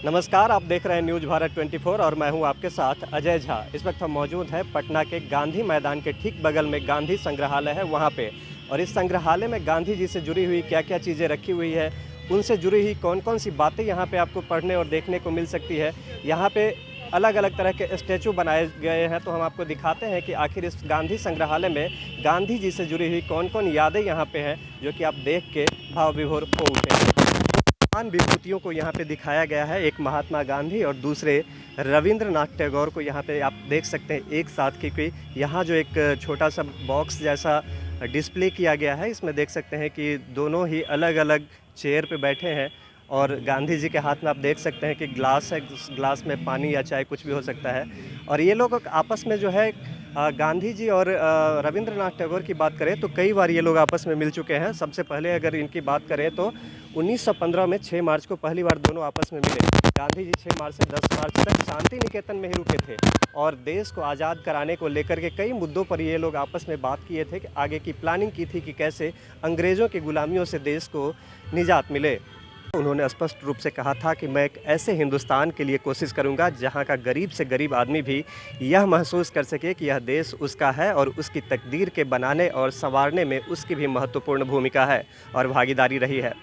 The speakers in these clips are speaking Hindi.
नमस्कार, आप देख रहे हैं न्यूज़ भारत 24 और मैं हूं आपके साथ अजय झा। इस वक्त हम मौजूद हैं पटना के गांधी मैदान के ठीक बगल में गांधी संग्रहालय है वहां पे। और इस संग्रहालय में गांधी जी से जुड़ी हुई क्या क्या चीज़ें रखी हुई है, उनसे जुड़ी हुई कौन कौन सी बातें यहाँ पे आपको पढ़ने और देखने को मिल सकती है। यहाँ पे अलग अलग तरह के स्टैचू बनाए गए हैं, तो हम आपको दिखाते हैं कि आखिर इस गांधी संग्रहालय में गांधी जी से जुड़ी हुई कौन कौन यादें यहाँ पे हैं, जो कि आप देख के भाव विभोर हो उठे। महान विभूतियों को यहाँ पे दिखाया गया है, एक महात्मा गांधी और दूसरे रविंद्रनाथ टैगोर को यहाँ पे आप देख सकते हैं एक साथ। क्योंकि यहाँ जो एक छोटा सा बॉक्स जैसा डिस्प्ले किया गया है, इसमें देख सकते हैं कि दोनों ही अलग अलग चेयर पे बैठे हैं और गांधी जी के हाथ में आप देख सकते हैं कि ग्लास है, ग्लास में पानी या चाय कुछ भी हो सकता है। और ये लोग आपस में जो है गांधी जी और रविंद्रनाथ टैगोर की बात करें तो कई बार ये लोग आपस में मिल चुके हैं। सबसे पहले अगर इनकी बात करें तो 1915 में 6 मार्च को पहली बार दोनों आपस में मिले। गांधी जी 6 मार्च से 10 मार्च तक शांति निकेतन में ही रुके थे और देश को आज़ाद कराने को लेकर के कई मुद्दों पर ये लोग आपस में बात किए थे कि आगे की प्लानिंग की थी कि कैसे अंग्रेज़ों की गुलामियों से देश को निजात मिले। उन्होंने स्पष्ट रूप से कहा था कि मैं एक ऐसे हिंदुस्तान के लिए कोशिश करूंगा जहां का गरीब से गरीब आदमी भी यह महसूस कर सके कि यह देश उसका है और उसकी तकदीर के बनाने और संवारने में उसकी भी महत्वपूर्ण भूमिका है और भागीदारी रही है।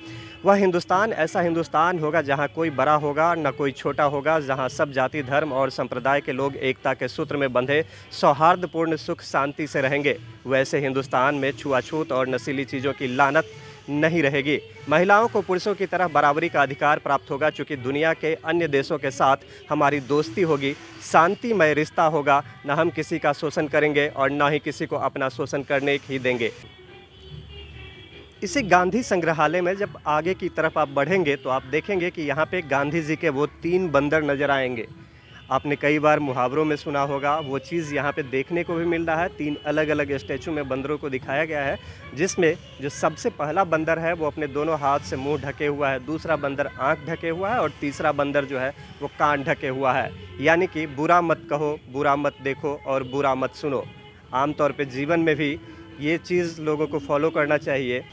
वह हिंदुस्तान ऐसा हिंदुस्तान होगा जहां कोई बड़ा होगा न कोई छोटा होगा, जहां सब जाति धर्म और संप्रदाय के लोग एकता के सूत्र में बंधे सौहार्दपूर्ण सुख शांति से रहेंगे। वैसे हिंदुस्तान में छुआछूत और नशीली चीज़ों की लानत नहीं रहेगी। महिलाओं को पुरुषों की तरह बराबरी का अधिकार प्राप्त होगा, चूँकि दुनिया के अन्य देशों के साथ हमारी दोस्ती होगी, शांतिमय रिश्ता होगा, न हम किसी का शोषण करेंगे और न ही किसी को अपना शोषण करने ही देंगे। इसी गांधी संग्रहालय में जब आगे की तरफ आप बढ़ेंगे तो आप देखेंगे कि यहाँ पे गांधी जी के वो 3 बंदर नज़र आएंगे। आपने कई बार मुहावरों में सुना होगा, वो चीज़ यहाँ पे देखने को भी मिल रहा है। 3 अलग अलग स्टैचू में बंदरों को दिखाया गया है, जिसमें जो सबसे पहला बंदर है वो अपने दोनों हाथ से मुंह ढके हुआ है, दूसरा बंदर आंख ढके हुआ है और तीसरा बंदर जो है वो कान ढके हुआ है। यानी कि बुरा मत कहो, बुरा मत देखो और बुरा मत सुनो। आमतौर पर जीवन में भी ये चीज़ लोगों को फॉलो करना चाहिए।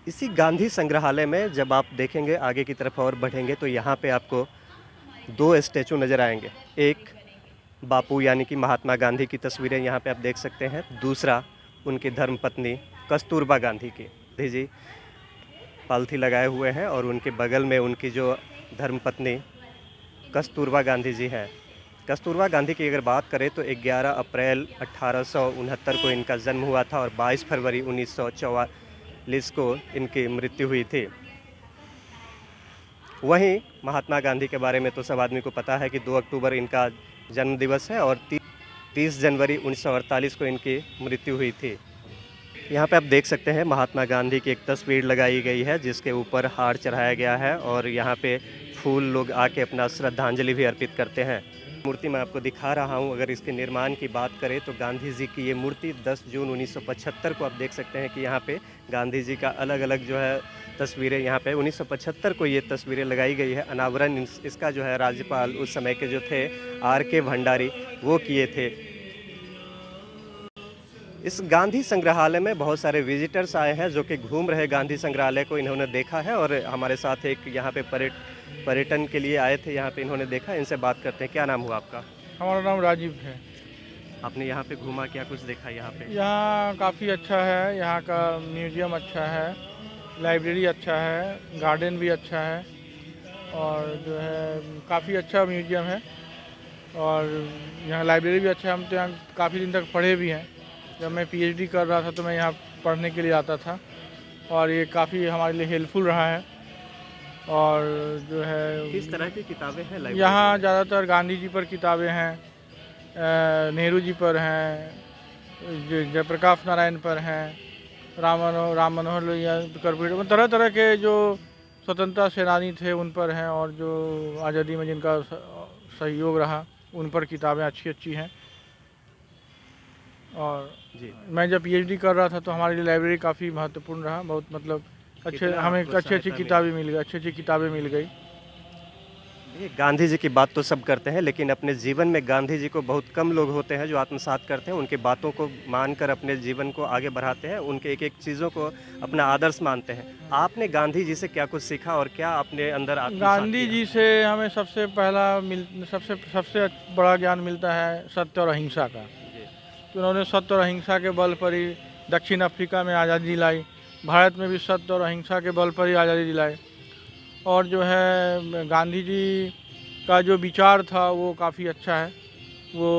इसी गांधी संग्रहालय में जब आप देखेंगे आगे की तरफ और बढ़ेंगे तो यहाँ पे आपको 2 स्टैचू नज़र आएंगे। एक बापू यानी कि महात्मा गांधी की तस्वीरें यहाँ पे आप देख सकते हैं, दूसरा उनकी धर्मपत्नी कस्तूरबा गांधी की। गांधी जी पालथी लगाए हुए हैं और उनके बगल में उनकी जो धर्मपत्नी कस्तूरबा गांधी जी हैं। कस्तूरबा गांधी की अगर बात करें तो 11 अप्रैल 1869 को इनका जन्म हुआ था और 22 फरवरी 1944 को इनकी मृत्यु हुई थी। वहीं महात्मा गांधी के बारे में तो सब आदमी को पता है कि 2 अक्टूबर इनका जन्म दिवस है और 30 जनवरी 1948 को इनकी मृत्यु हुई थी। यहाँ पे आप देख सकते हैं महात्मा गांधी की एक तस्वीर लगाई गई है जिसके ऊपर हार चढ़ाया गया है और यहाँ पे फूल लोग आके अपना श्रद्धांजलि भी अर्पित करते हैं। मूर्ति मैं आपको दिखा रहा हूँ। अगर इसके निर्माण की बात करें तो गांधी जी की ये मूर्ति 10 जून 1975 को आप देख सकते हैं कि यहाँ पे गांधी जी का अलग अलग जो है तस्वीरें यहाँ पे 1975 को ये तस्वीरें लगाई गई है। अनावरण इसका जो है राज्यपाल उस समय के जो थे R.K. भंडारी वो किए थे। इस गांधी संग्रहालय में बहुत सारे विजिटर्स आए हैं जो कि घूम रहे गांधी संग्रहालय को इन्होंने देखा है और हमारे साथ एक यहाँ पे पर्यटन के लिए आए थे, यहाँ पे इन्होंने देखा। इनसे बात करते हैं। क्या नाम हुआ आपका? हमारा नाम राजीव है। आपने यहाँ पे घूमा, क्या कुछ देखा यहाँ पे? यहाँ काफ़ी अच्छा है, यहाँ का म्यूज़ियम अच्छा है, लाइब्रेरी अच्छा है, गार्डन भी अच्छा है और जो है काफ़ी अच्छा म्यूज़ियम है और यहाँ लाइब्रेरी भी अच्छा है। हम तो यहाँ काफ़ी दिन तक पढ़े भी हैं। जब मैं PhD कर रहा था तो मैं यहाँ पढ़ने के लिए आता था और ये काफ़ी हमारे लिए हेल्पफुल रहा है। और जो है किस तरह की किताबें हैं लाइब्रेरी? यहाँ ज़्यादातर गांधी जी पर किताबें हैं, नेहरू जी पर हैं, जयप्रकाश नारायण पर हैं, राम मनोहर लोहिया कर्पूरी, तरह तरह के जो स्वतंत्रता सेनानी थे उन पर हैं और जो आज़ादी में जिनका सहयोग रहा उन पर किताबें अच्छी हैं। और जी, मैं जब PhD कर रहा था तो हमारे लिए लाइब्रेरी काफ़ी महत्वपूर्ण रहा। बहुत मतलब हमें अच्छी किताबें मिल गई। ये गांधी जी की बात तो सब करते हैं, लेकिन अपने जीवन में गांधी जी को बहुत कम लोग होते हैं जो आत्मसात करते हैं, उनकी बातों को मानकर अपने जीवन को आगे बढ़ाते हैं, उनके एक-एक चीज़ों को अपना आदर्श मानते हैं। आपने गांधी जी से क्या कुछ सीखा और क्या अपने अंदर आत्मसात गांधी किया? जी से हमें सबसे पहला सबसे सबसे बड़ा ज्ञान मिलता है सत्य और अहिंसा का। जी, तो उन्होंने सत्य और अहिंसा के बल पर ही दक्षिण अफ्रीका में आज़ादी दिलाई, भारत में भी सत्य और अहिंसा के बल पर ही आज़ादी दिलाई। और जो है गांधी जी का जो विचार था वो काफ़ी अच्छा है। वो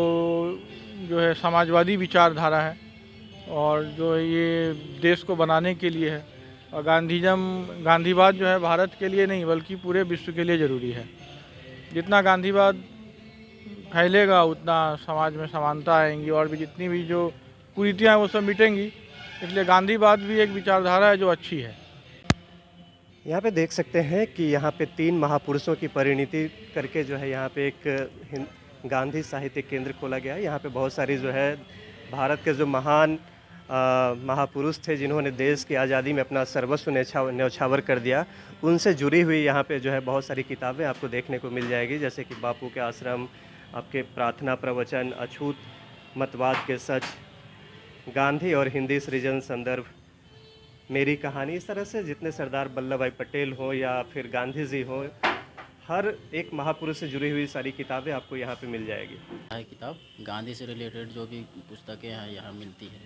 जो है समाजवादी विचारधारा है और जो ये देश को बनाने के लिए है। और गांधीवाद जो है भारत के लिए नहीं बल्कि पूरे विश्व के लिए ज़रूरी है। जितना गांधीवाद फैलेगा उतना समाज में समानता आएंगी और भी जितनी भी जो कुरीतियाँ हैं वो सब मिटेंगी। इसलिए गांधीवाद भी एक विचारधारा है जो अच्छी है। यहाँ पे देख सकते हैं कि यहाँ पे 3 महापुरुषों की परिणति करके जो है यहाँ पे एक गांधी साहित्य केंद्र खोला गया है। यहाँ पे बहुत सारी जो है भारत के जो महान महापुरुष थे जिन्होंने देश की आज़ादी में अपना सर्वस्व न्यौछावर कर दिया, उनसे जुड़ी हुई यहाँ पे जो है बहुत सारी किताबें आपको देखने को मिल जाएगी, जैसे कि बापू के आश्रम, आपके प्रार्थना प्रवचन, अछूत मतवाद के सच, गांधी और हिंदी सृजन संदर्भ, मेरी कहानी, इस तरह से जितने सरदार वल्लभ भाई पटेल हो या फिर गांधी जी हो, हर एक महापुरुष से जुड़ी हुई सारी किताबें आपको यहाँ पे मिल जाएगी। है किताब गांधी से रिलेटेड जो भी पुस्तकें हैं यहाँ मिलती है।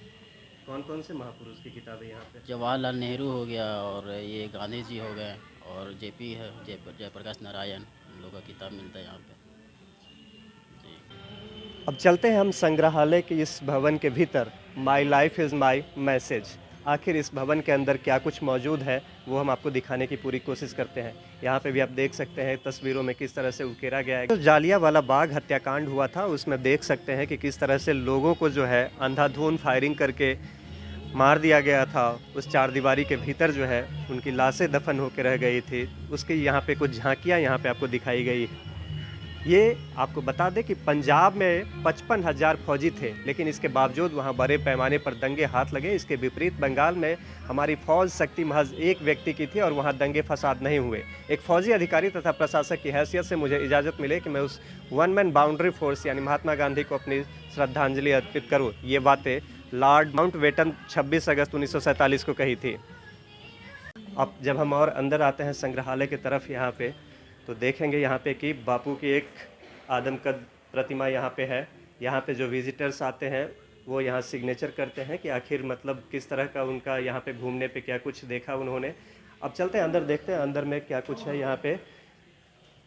कौन कौन से महापुरुष की किताबें यहाँ पे? जवाहरलाल नेहरू हो गया और ये गांधी जी हो गए और जेपी है जयप्रकाश नारायण, इन लोगों का किताब मिलता है यहाँ पे जी। अब चलते हैं हम संग्रहालय के इस भवन के भीतर। My life is my message, आखिर इस भवन के अंदर क्या कुछ मौजूद है वो हम आपको दिखाने की पूरी कोशिश करते हैं। यहाँ पे भी आप देख सकते हैं तस्वीरों में किस तरह से उकेरा गया है। तो जालियांवाला बाग हत्याकांड हुआ था, उसमें देख सकते हैं कि किस तरह से लोगों को जो है अंधाधुंध फायरिंग करके मार दिया गया था। उस चारदीवारी के भीतर जो है उनकी लाशें दफन होकर रह गई थी। उसकी यहाँ पे कुछ झांकियाँ यहाँ पे आपको दिखाई गई। ये आपको बता दें कि पंजाब में 55,000 फौजी थे, लेकिन इसके बावजूद वहाँ बड़े पैमाने पर दंगे हाथ लगे। इसके विपरीत बंगाल में हमारी फौज शक्ति महज एक व्यक्ति की थी और वहाँ दंगे फसाद नहीं हुए। एक फौजी अधिकारी तथा प्रशासक की हैसियत से मुझे इजाज़त मिले कि मैं उस वन मैन बाउंड्री फोर्स यानी महात्मा गांधी को अपनी श्रद्धांजलि अर्पित करूँ। ये बातें लॉर्ड माउंटबेटन 26 अगस्त 1947 को कही थी। अब जब हम और अंदर आते हैं संग्रहालय की तरफ यहाँ पे, तो देखेंगे यहाँ पे कि बापू की एक आदमकद प्रतिमा यहाँ पे है। यहाँ पे जो विजिटर्स आते हैं वो यहाँ सिग्नेचर करते हैं कि आखिर मतलब किस तरह का उनका यहाँ पे घूमने पे क्या कुछ देखा उन्होंने। अब चलते हैं अंदर, देखते हैं अंदर में क्या कुछ है। यहाँ पे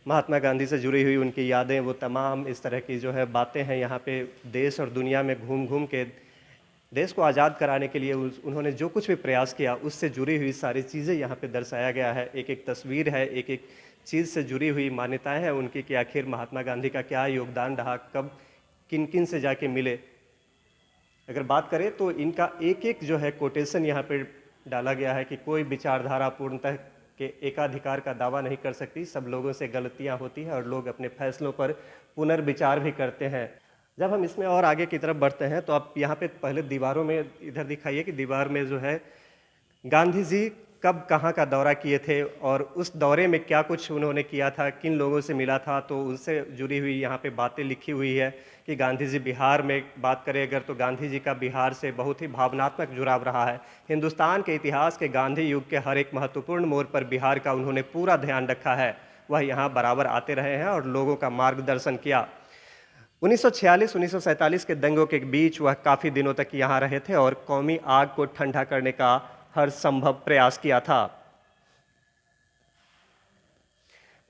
महात्मा गांधी से जुड़ी हुई उनकी यादें, वो तमाम इस तरह की जो है बातें हैं। यहाँ पे देश और दुनिया में घूम घूम के देश को आज़ाद कराने के लिए उन्होंने जो कुछ भी प्रयास किया उससे जुड़ी हुई सारी चीज़ें यहाँ पे दर्शाया गया है। एक एक तस्वीर है, एक एक चीज़ से जुड़ी हुई मान्यताएं हैं उनकी कि आखिर महात्मा गांधी का क्या योगदान रहा, कब किन किन से जाके मिले। अगर बात करें तो इनका एक एक जो है कोटेशन यहाँ पे डाला गया है कि कोई विचारधारा पूर्णतः के एकाधिकार का दावा नहीं कर सकती, सब लोगों से गलतियाँ होती हैं और लोग अपने फैसलों पर पुनर्विचार भी करते हैं। जब हम इसमें और आगे की तरफ बढ़ते हैं तो आप यहाँ पे पहले दीवारों में इधर दिखाइए कि दीवार में जो है गांधी जी कब कहाँ का दौरा किए थे और उस दौरे में क्या कुछ उन्होंने किया था, किन लोगों से मिला था, तो उनसे जुड़ी हुई यहाँ पे बातें लिखी हुई है कि गांधी जी बिहार में बात करें अगर तो गांधी जी का बिहार से बहुत ही भावनात्मक जुड़ाव रहा है। हिंदुस्तान के इतिहास के गांधी युग के हर एक महत्वपूर्ण मोड़ पर बिहार का उन्होंने पूरा ध्यान रखा है। वह यहाँ बराबर आते रहे हैं और लोगों का मार्गदर्शन किया। 1946-1947 के दंगों के बीच वह काफ़ी दिनों तक यहाँ रहे थे और कौमी आग को ठंडा करने का हर संभव प्रयास किया था।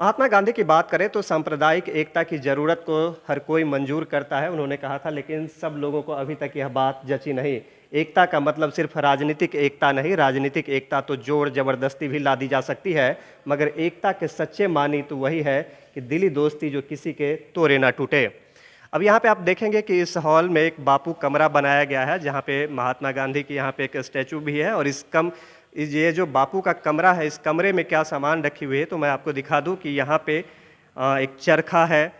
महात्मा गांधी की बात करें तो सांप्रदायिक एकता की जरूरत को हर कोई मंजूर करता है, उन्होंने कहा था, लेकिन सब लोगों को अभी तक यह बात जची नहीं। एकता का मतलब सिर्फ राजनीतिक एकता नहीं, राजनीतिक एकता तो जोर जबरदस्ती भी ला दी जा सकती है, मगर एकता के सच्चे मानी तो वही है कि दिली दोस्ती जो किसी के तोड़े ना टूटे। अब यहाँ पे आप देखेंगे कि इस हॉल में एक बापू कमरा बनाया गया है जहाँ पे महात्मा गांधी की यहाँ पे एक स्टैचू भी है और ये जो बापू का कमरा है, इस कमरे में क्या सामान रखी हुई है तो मैं आपको दिखा दूँ कि यहाँ पे एक चरखा है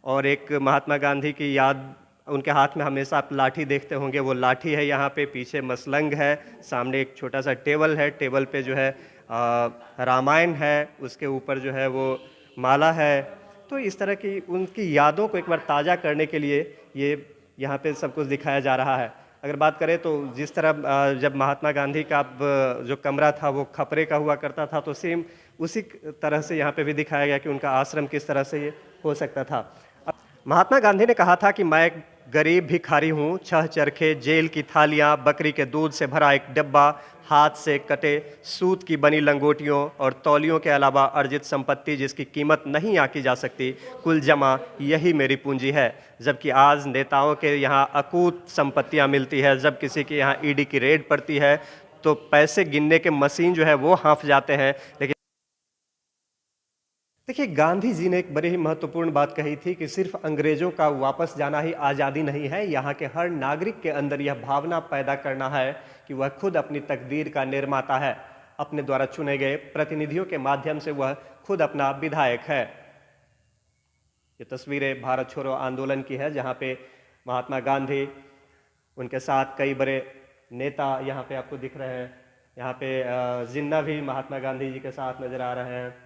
और एक महात्मा गांधी की याद, उनके हाथ में हमेशा आप लाठी देखते होंगे, वो लाठी है यहाँ पे, पीछे मसलंग है, सामने एक छोटा सा टेबल है, टेबल पे जो है रामायण है, उसके ऊपर जो है वो माला है, तो इस तरह की उनकी यादों को एक बार ताज़ा करने के लिए ये यहाँ पे सब कुछ दिखाया जा रहा है। अगर बात करें तो जिस तरह जब महात्मा गांधी का जो कमरा था वो खपरे का हुआ करता था, तो सेम उसी तरह से यहाँ पे भी दिखाया गया कि उनका आश्रम किस तरह से ये हो सकता था। महात्मा गांधी ने कहा था कि मैं गरीब भिखारी हूँ, 6 चरखे, जेल की थालियाँ, बकरी के दूध से भरा एक डिब्बा, हाथ से कटे सूत की बनी लंगोटियों और तौलियों के अलावा अर्जित संपत्ति जिसकी कीमत नहीं आंकी जा सकती, कुल जमा यही मेरी पूंजी है। जबकि आज नेताओं के यहाँ अकूत संपत्तियाँ मिलती है, जब किसी के यहाँ ईडी की रेड पड़ती है तो पैसे गिनने के मशीन जो है वो हाँफ जाते हैं। लेकिन देखिए, गांधी जी ने एक बड़ी ही महत्वपूर्ण बात कही थी कि सिर्फ अंग्रेजों का वापस जाना ही आज़ादी नहीं है, यहाँ के हर नागरिक के अंदर यह भावना पैदा करना है कि वह खुद अपनी तकदीर का निर्माता है, अपने द्वारा चुने गए प्रतिनिधियों के माध्यम से वह खुद अपना विधायक है। ये तस्वीरें भारत छोड़ो आंदोलन की है, जहाँ पे महात्मा गांधी, उनके साथ कई बड़े नेता यहाँ पे आपको दिख रहे हैं। यहाँ पे जिन्ना भी महात्मा गांधी जी के साथ नजर आ रहे हैं।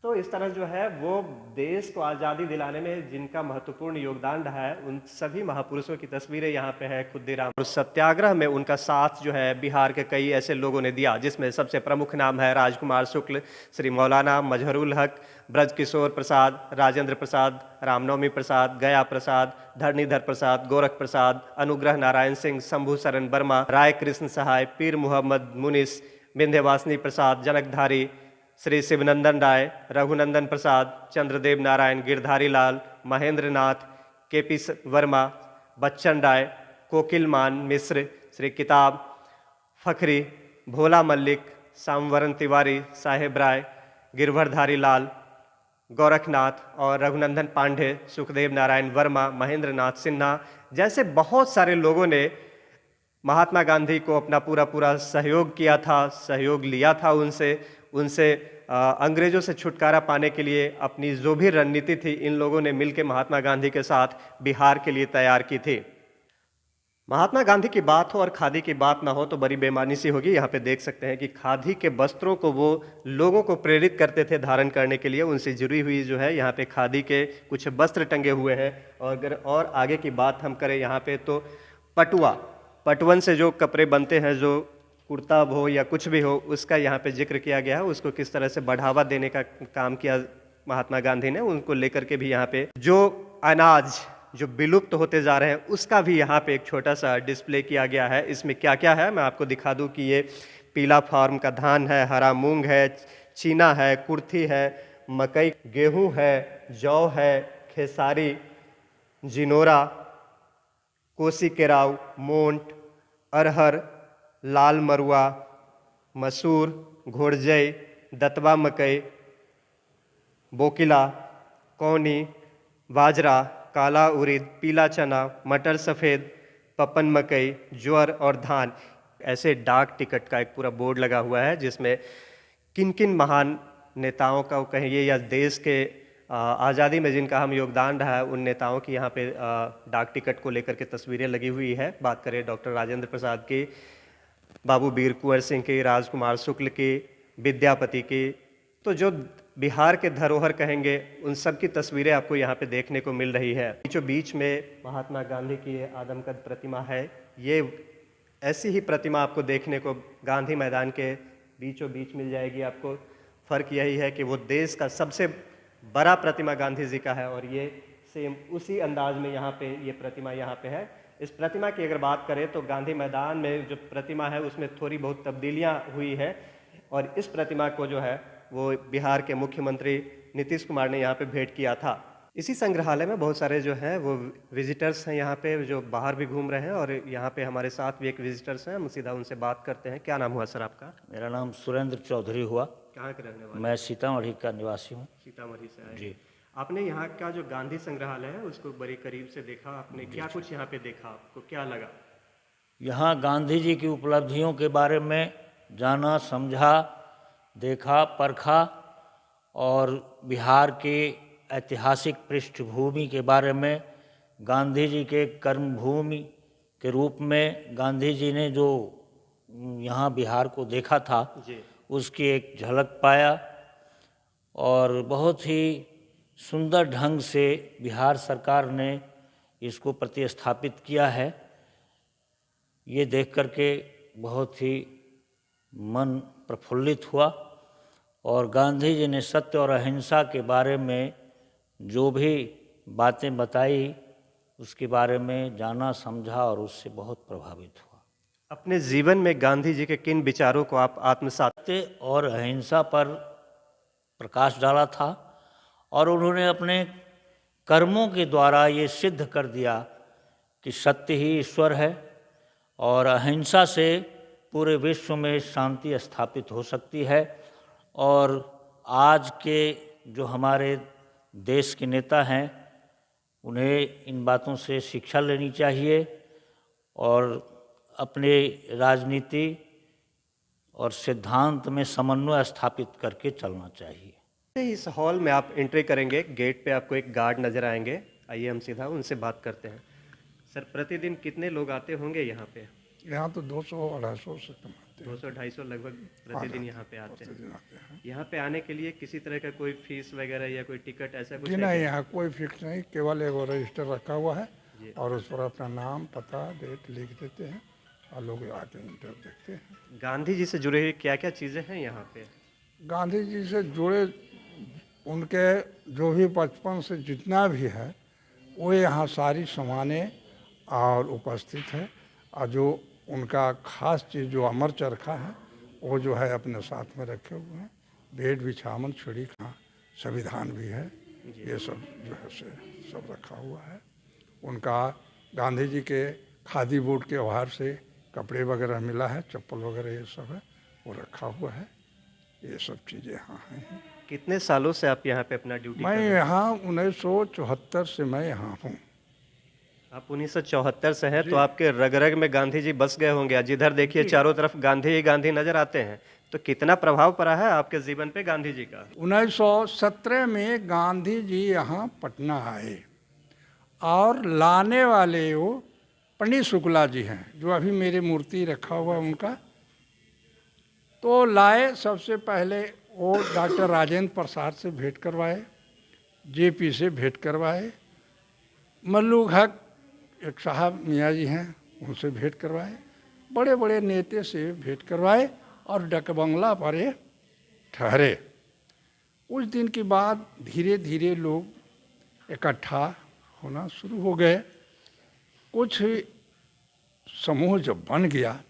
तो इस तरह जो है वो देश को आज़ादी दिलाने में जिनका महत्वपूर्ण योगदान रहा है, उन सभी महापुरुषों की तस्वीरें यहाँ पे है। खुद्दीराम और सत्याग्रह में उनका साथ जो है बिहार के कई ऐसे लोगों ने दिया, जिसमें सबसे प्रमुख नाम है राजकुमार शुक्ल, श्री मौलाना मजहरुल हक, ब्रजकिशोर प्रसाद, राजेंद्र प्रसाद, रामनवमी प्रसाद, गया प्रसाद, धरणीधर प्रसाद, गोरख प्रसाद, अनुग्रह नारायण सिंह, शंभू शरण वर्मा, राय कृष्ण सहाय, पीर मोहम्मद मुनिस, विंध्यवासिनी प्रसाद, जनकधारी, श्री शिवनंदन राय, रघुनंदन प्रसाद, चंद्रदेव नारायण, गिरधारी लाल, महेंद्र नाथ, केपी वर्मा, बच्चन राय, कोकिलमान मिश्र, श्री किताब फखरी, भोला मल्लिक, सामवरन तिवारी, साहेब राय, गिरधरधारी लाल, गोरखनाथ और रघुनंदन पांडे, सुखदेव नारायण वर्मा, महेंद्र नाथ सिन्हा जैसे बहुत सारे लोगों ने महात्मा गांधी को अपना पूरा सहयोग किया था, सहयोग लिया था उनसे अंग्रेजों से छुटकारा पाने के लिए अपनी जो भी रणनीति थी, इन लोगों ने मिलकर महात्मा गांधी के साथ बिहार के लिए तैयार की थी। महात्मा गांधी की बात हो और खादी की बात ना हो तो बड़ी बेमानी सी होगी। यहाँ पे देख सकते हैं कि खादी के वस्त्रों को वो लोगों को प्रेरित करते थे धारण करने के लिए, उनसे जुड़ी हुई जो है यहाँ पे खादी के कुछ वस्त्र टंगे हुए हैं। और अगर और आगे की बात हम करें यहाँ पे तो पटवन से जो कपड़े बनते हैं, जो कुर्ता हो या कुछ भी हो, उसका यहाँ पे जिक्र किया गया है। उसको किस तरह से बढ़ावा देने का काम किया महात्मा गांधी ने, उनको लेकर के भी यहाँ पे जो अनाज जो विलुप्त होते जा रहे हैं उसका भी यहाँ पे एक छोटा सा डिस्प्ले किया गया है। इसमें क्या क्या है मैं आपको दिखा दूं कि ये पीला फार्म का धान है, हरा मूंग है, चीना है, कुर्थी है, मकई, गेहूँ है, जौ है, खेसारी, जिनोरा, कोसी केराव, मोंट, अरहर, लाल मरुआ, मसूर, घोड़जई, दतवा मकई, बोकिला, कौनी, बाजरा, काला उड़द, पीला चना, मटर सफ़ेद, पपन मकई, ज्वार और धान। ऐसे डाक टिकट का एक पूरा बोर्ड लगा हुआ है जिसमें किन किन महान नेताओं का कहिए या देश के आज़ादी में जिनका हम योगदान रहा है, उन नेताओं की यहाँ पे डाक टिकट को लेकर के तस्वीरें लगी हुई है। बात करें डॉक्टर राजेंद्र प्रसाद की, बाबू वीर कुंवर सिंह की, राजकुमार शुक्ल की, विद्यापति की, तो जो बिहार के धरोहर कहेंगे उन सब की तस्वीरें आपको यहाँ पे देखने को मिल रही है। बीचों बीच में महात्मा गांधी की आदमकद प्रतिमा है। ये ऐसी ही प्रतिमा आपको देखने को गांधी मैदान के बीचों बीच मिल जाएगी आपको। फ़र्क यही है कि वो देश का सबसे बड़ा प्रतिमा गांधी जी का है और ये सेम उसी अंदाज में यहाँ पे ये प्रतिमा यहाँ पे है। इस प्रतिमा की अगर बात करें तो गांधी मैदान में जो प्रतिमा है उसमें थोड़ी बहुत तब्दीलियाँ हुई है और इस प्रतिमा को जो है वो बिहार के मुख्यमंत्री नीतीश कुमार ने यहाँ पे भेंट किया था। इसी संग्रहालय में बहुत सारे जो हैं वो विजिटर्स हैं यहाँ पे जो बाहर भी घूम रहे हैं और यहाँ पे हमारे साथ भी एक विजिटर्स हैं, हम सीधा उनसे बात करते हैं। क्या नाम हुआ सर आपका? मेरा नाम सुरेंद्र चौधरी हुआ। कहाँ के रहने वाले? मैं सीतामढ़ी का निवासी हूँ। सीतामढ़ी से आए जी। आपने यहाँ का जो गांधी संग्रहालय है उसको बड़ी करीब से देखा, आपने क्या कुछ यहाँ पे देखा, आपको क्या लगा? यहाँ गांधी जी की उपलब्धियों के बारे में जाना, समझा, देखा, परखा और बिहार के ऐतिहासिक पृष्ठभूमि के बारे में, गांधी जी के कर्मभूमि के रूप में गांधी जी ने जो यहाँ बिहार को देखा था जी। उसकी एक झलक पाया और बहुत ही सुंदर ढंग से बिहार सरकार ने इसको प्रतिस्थापित किया है। ये देख करके बहुत ही मन प्रफुल्लित हुआ और गांधी जी ने सत्य और अहिंसा के बारे में जो भी बातें बताई उसके बारे में जाना, समझा और उससे बहुत प्रभावित हुआ। अपने जीवन में गांधी जी के किन विचारों को आप आत्मसात? सत्य और अहिंसा पर प्रकाश डाला था और उन्होंने अपने कर्मों के द्वारा ये सिद्ध कर दिया कि सत्य ही ईश्वर है और अहिंसा से पूरे विश्व में शांति स्थापित हो सकती है। और आज के जो हमारे देश के नेता हैं उन्हें इन बातों से शिक्षा लेनी चाहिए और अपने राजनीति और सिद्धांत में समन्वय स्थापित करके चलना चाहिए। इस हॉल में आप एंट्री करेंगे, गेट पे आपको एक गार्ड नजर आएंगे। आइए हम सीधा उनसे बात करते हैं। सर, प्रतिदिन कितने लोग आते होंगे यहाँ पे? यहाँ तो 200-250 से कम आते हैं। 200-250 लगभग प्रतिदिन यहाँ पे आते हैं। यहाँ पे आने के लिए किसी तरह का कोई फीस वगैरह या कोई टिकट ऐसा कुछ जी है? नहीं, यहाँ कोई फिक्स नहीं, केवल एगो रजिस्टर रखा हुआ है और उस पर अपना नाम, पता, डेट लिख देते हैं और लोग आके इंटर देखते हैं। गांधी जी से जुड़े हुए क्या क्या चीज़ें हैं यहाँ पे? गांधी जी से जुड़े उनके जो भी बचपन से जितना भी है वो यहाँ सारी सामानें और उपस्थित है और जो उनका खास चीज़ जो अमर चरखा है वो जो है अपने साथ में रखे हुए हैं। बेड बिछावन, छुरी, खां, संविधान भी है, ये सब जो है से सब रखा हुआ है। उनका गांधी जी के खादी बोर्ड के आभार से कपड़े वगैरह मिला है, चप्पल वगैरह ये सब है वो रखा हुआ है। ये सब चीज़ें यहाँ हैं। कितने सालों से आप यहाँ पे अपना ड्यूटी मैं यहाँ 1974 से मैं यहाँ हूँ। आप 1974 से हैं, तो आपके रग रग में गांधी जी बस गए होंगे। जिधर देखिए चारों तरफ गांधी ही गांधी नजर आते हैं, तो कितना प्रभाव पड़ा है आपके जीवन पे गांधी जी का? 1917 में गांधी जी यहाँ पटना आए और लाने वाले वो पंडित शुक्ला जी हैं जो अभी मेरी मूर्ति रखा हुआ है उनका। तो लाए, सबसे पहले वो डॉक्टर राजेंद्र प्रसाद से भेंट करवाए, जेपी से भेंट करवाए, मल्लू हक एक साहब मियाँ जी हैं उनसे भेंट करवाए, बड़े बड़े नेता से भेंट करवाए और डकबंगला पर ये ठहरे। उस दिन के बाद धीरे धीरे लोग इकट्ठा होना शुरू हो गए। कुछ समूह जब बन गया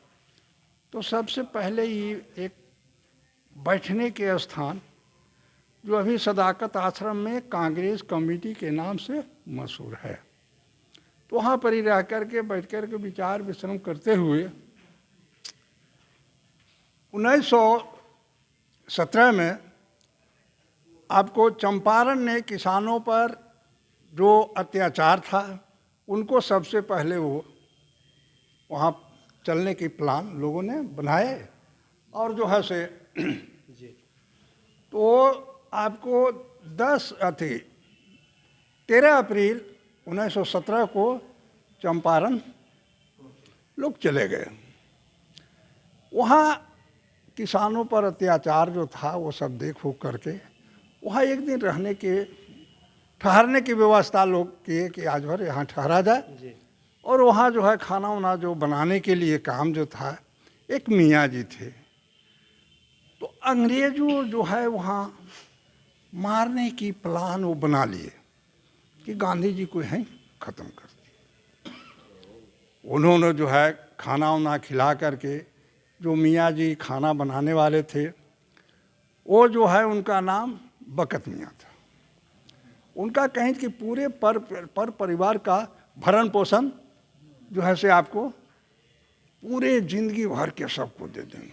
तो सबसे पहले ही एक बैठने के स्थान जो अभी सदाकत आश्रम में कांग्रेस कमेटी के नाम से मशहूर है, तो वहाँ पर ही रह करके बैठ कर के विचार विश्राम करते हुए 1917 में आपको चंपारण ने किसानों पर जो अत्याचार था उनको सबसे पहले वो वहाँ चलने की प्लान लोगों ने बनाए और जो है से तो आपको 13 अप्रैल 1917 को चंपारण लोग चले गए। वहाँ किसानों पर अत्याचार जो था वो सब देख हो करके वहाँ एक दिन ठहरने की व्यवस्था लोग किए कि आज भर यहाँ ठहरा जाए। और वहाँ जो है खाना वाना जो बनाने के लिए काम जो था एक मियाँ जी थे, तो अंग्रेजों जो है वहाँ मारने की प्लान वो बना लिए कि गांधी जी को यहीं ख़त्म कर दिए। उन्होंने जो है खाना वाना खिला करके, जो मियाँ जी खाना बनाने वाले थे वो जो है उनका नाम बकत मियाँ था। उनका कहें कि पूरे पर परिवार का भरण पोषण जो है से आपको पूरे जिंदगी भर के सबको दे देंगे,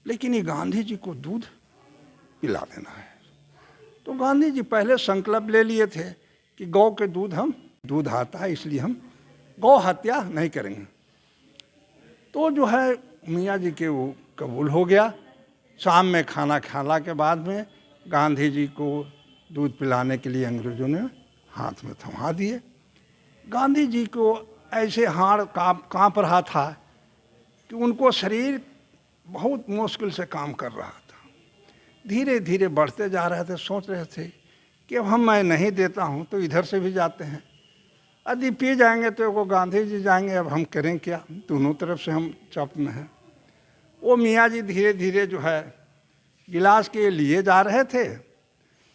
लेकिन ये गांधी जी को दूध पिला देना है। तो गांधी जी पहले संकल्प ले लिए थे कि गौ के दूध आता है इसलिए हम गौ हत्या नहीं करेंगे। तो जो है मियाँ जी के वो कबूल हो गया। शाम में खाना खाने के बाद में गांधी जी को दूध पिलाने के लिए अंग्रेजों ने हाथ में थमा दिए। गांधी जी को ऐसे हाड़ काँप रहा था कि उनको शरीर बहुत मुश्किल से काम कर रहा था। धीरे धीरे बढ़ते जा रहे थे। सोच रहे थे कि अब मैं नहीं देता हूँ तो इधर से भी जाते हैं, यदि पी जाएंगे तो वो गांधी जी जाएंगे, अब हम करें क्या, दोनों तरफ से हम चप में हैं। वो मियाँ जी धीरे धीरे जो है गिलास के लिए जा रहे थे,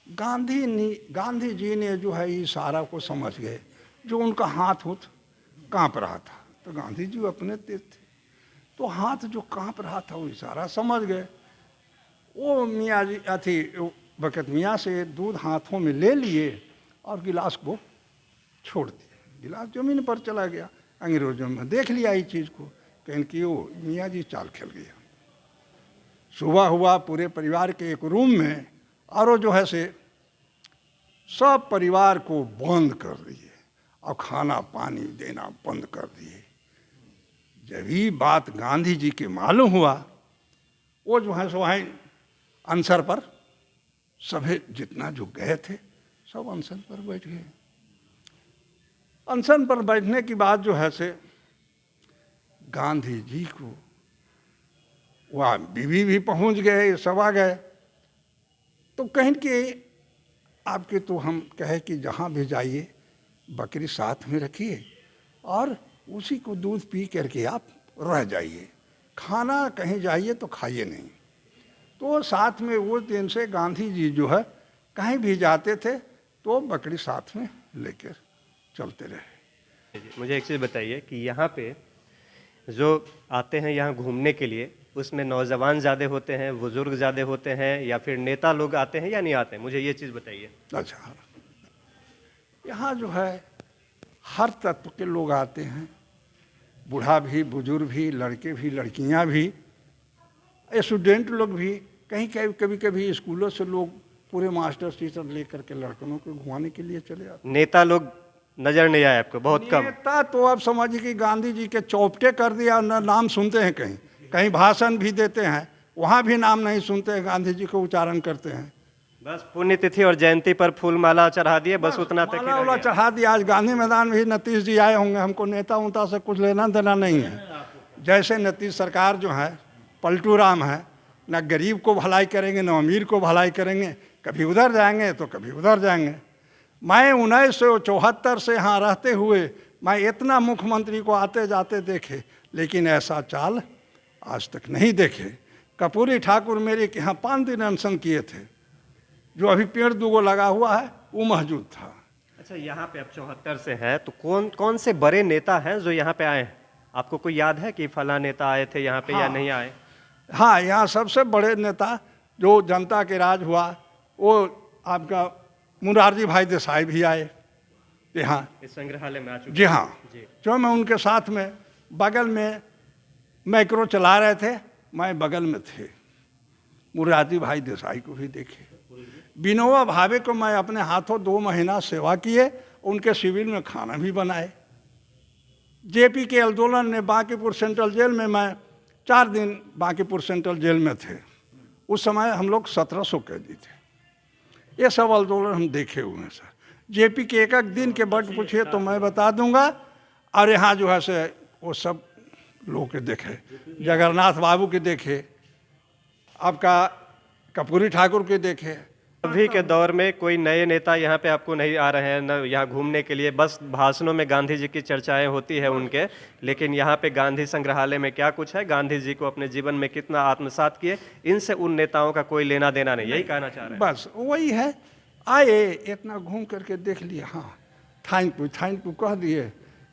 गांधी जी ने जो है इशारा को समझ गए, जो उनका हाथ कांप रहा था, तो गांधी जी अपने तेज थे, तो हाथ जो कांप रहा था वो इशारा समझ गए। वो मियाँ जी बकत मियाँ से दूध हाथों में ले लिए और गिलास को छोड़ दिया, गिलास जमीन पर चला गया। अंग्रेजों में देख लिया इस चीज़ को, कहीं कि वो मियाँ जी चाल खेल गया। सुबह हुआ, पूरे परिवार के एक रूम में, और वो जो है से सब परिवार को बंद कर दिए और खाना पानी देना बंद कर दिए। जब ये बात गांधी जी के मालूम हुआ, वो जो है सो वहीं अनसर पर सभी जितना जो गए थे सब अनशन पर बैठ गए। अनशन पर बैठने की बात जो है से गांधी जी को वहाँ बीवी भी पहुँच गए, सब आ गए। तो कहीं कि आपके तो हम कहे कि जहाँ भी जाइए बकरी साथ में रखिए और उसी को दूध पी करके आप रह जाइए, खाना कहीं जाइए तो खाइए नहीं। तो साथ में वो दिन से गांधी जी जो है कहीं भी जाते थे तो बकरी साथ में लेकर चलते रहे। मुझे एक चीज़ बताइए कि यहाँ पे जो आते हैं यहाँ घूमने के लिए, उसमें नौजवान ज़्यादा होते हैं, बुजुर्ग ज़्यादा होते हैं, या फिर नेता लोग आते हैं या नहीं आते हैं, मुझे ये चीज़ बताइए। अच्छा, यहाँ जो है हर तत्व के लोग आते हैं, बूढ़ा भी, बुजुर्ग भी, लड़के भी, लड़कियाँ भी, स्टूडेंट लोग भी, कहीं कभी कभी स्कूलों से लोग पूरे मास्टर टीचर लेकर के लड़कों को घुमाने के लिए चले आते। नेता लोग नज़र नहीं आए आपको? बहुत कम नेता तो आप समझिए कि गांधी जी के चौपटे कर दिया, नाम सुनते हैं, कहीं कहीं भाषण भी देते हैं, वहाँ भी नाम नहीं सुनते हैं, गांधी जी को उच्चारण करते हैं। बस पुण्यतिथि और जयंती पर फूल माला चढ़ा दिए, बस उतना तक ही रह माला गया। चढ़ा दिया। आज गांधी मैदान भी नीतीश जी आए होंगे, हमको नेता उता से कुछ लेना देना नहीं है। जैसे नीतीश सरकार जो है पलटू राम है, न गरीब को भलाई करेंगे न अमीर को भलाई करेंगे, कभी उधर जाएंगे तो कभी उधर जाएंगे। मैं 1974 से यहाँ रहते हुए मैं इतना मुख्यमंत्री को आते जाते देखे, लेकिन ऐसा चाल आज तक नहीं देखे। कर्पूरी ठाकुर मेरे के यहाँ 5 दिन अनशन किए थे, जो अभी पेड़ 2 लगा हुआ है वो मौजूद था। अच्छा, यहाँ पे अब 74 से है, तो कौन कौन से बड़े नेता हैं जो यहाँ पे आए हैं? आपको कोई याद है कि फला नेता आए थे यहाँ पे या नहीं आए? हाँ, यहाँ सबसे बड़े नेता जो जनता के राज हुआ वो आपका मुरारजी भाई देसाई भी आए यहाँ इस संग्रहालय में आ चुके। जी हाँ जी। जो मैं उनके साथ में बगल में मैक्रो चला रहे थे, मैं बगल में थे। मुरारजी भाई देसाई को भी देखे। विनोबा भावे को मैं अपने हाथों 2 महीना सेवा किए, उनके शिविर में खाना भी बनाए। जेपी के आंदोलन ने बांकीपुर सेंट्रल जेल में मैं 4 दिन बांकीपुर सेंट्रल जेल में थे। उस समय हम लोग 1700 कैदी थे। ये सब आंदोलन हम देखे हुए हैं सर। जेपी के एक दिन के बट पूछिए तो मैं बता दूंगा। और यहाँ जो है से वो सब लोग के देखे, जगन्नाथ बाबू के देखे, आपका कर्पूरी ठाकुर के देखे। अभी के दौर में कोई नए नेता यहाँ पे आपको नहीं आ रहे हैं, न यहाँ घूमने के लिए, बस भाषणों में गांधी जी की चर्चाएं होती है उनके, लेकिन यहाँ पे गांधी संग्रहालय में क्या कुछ है, गांधी जी को अपने जीवन में कितना आत्मसात किए, इनसे उन नेताओं का कोई लेना देना नहीं, यही कहना चाह रहे हैं। बस वही है, आए इतना घूम करके देख लिया, हाँ थैंक यू कह दिए,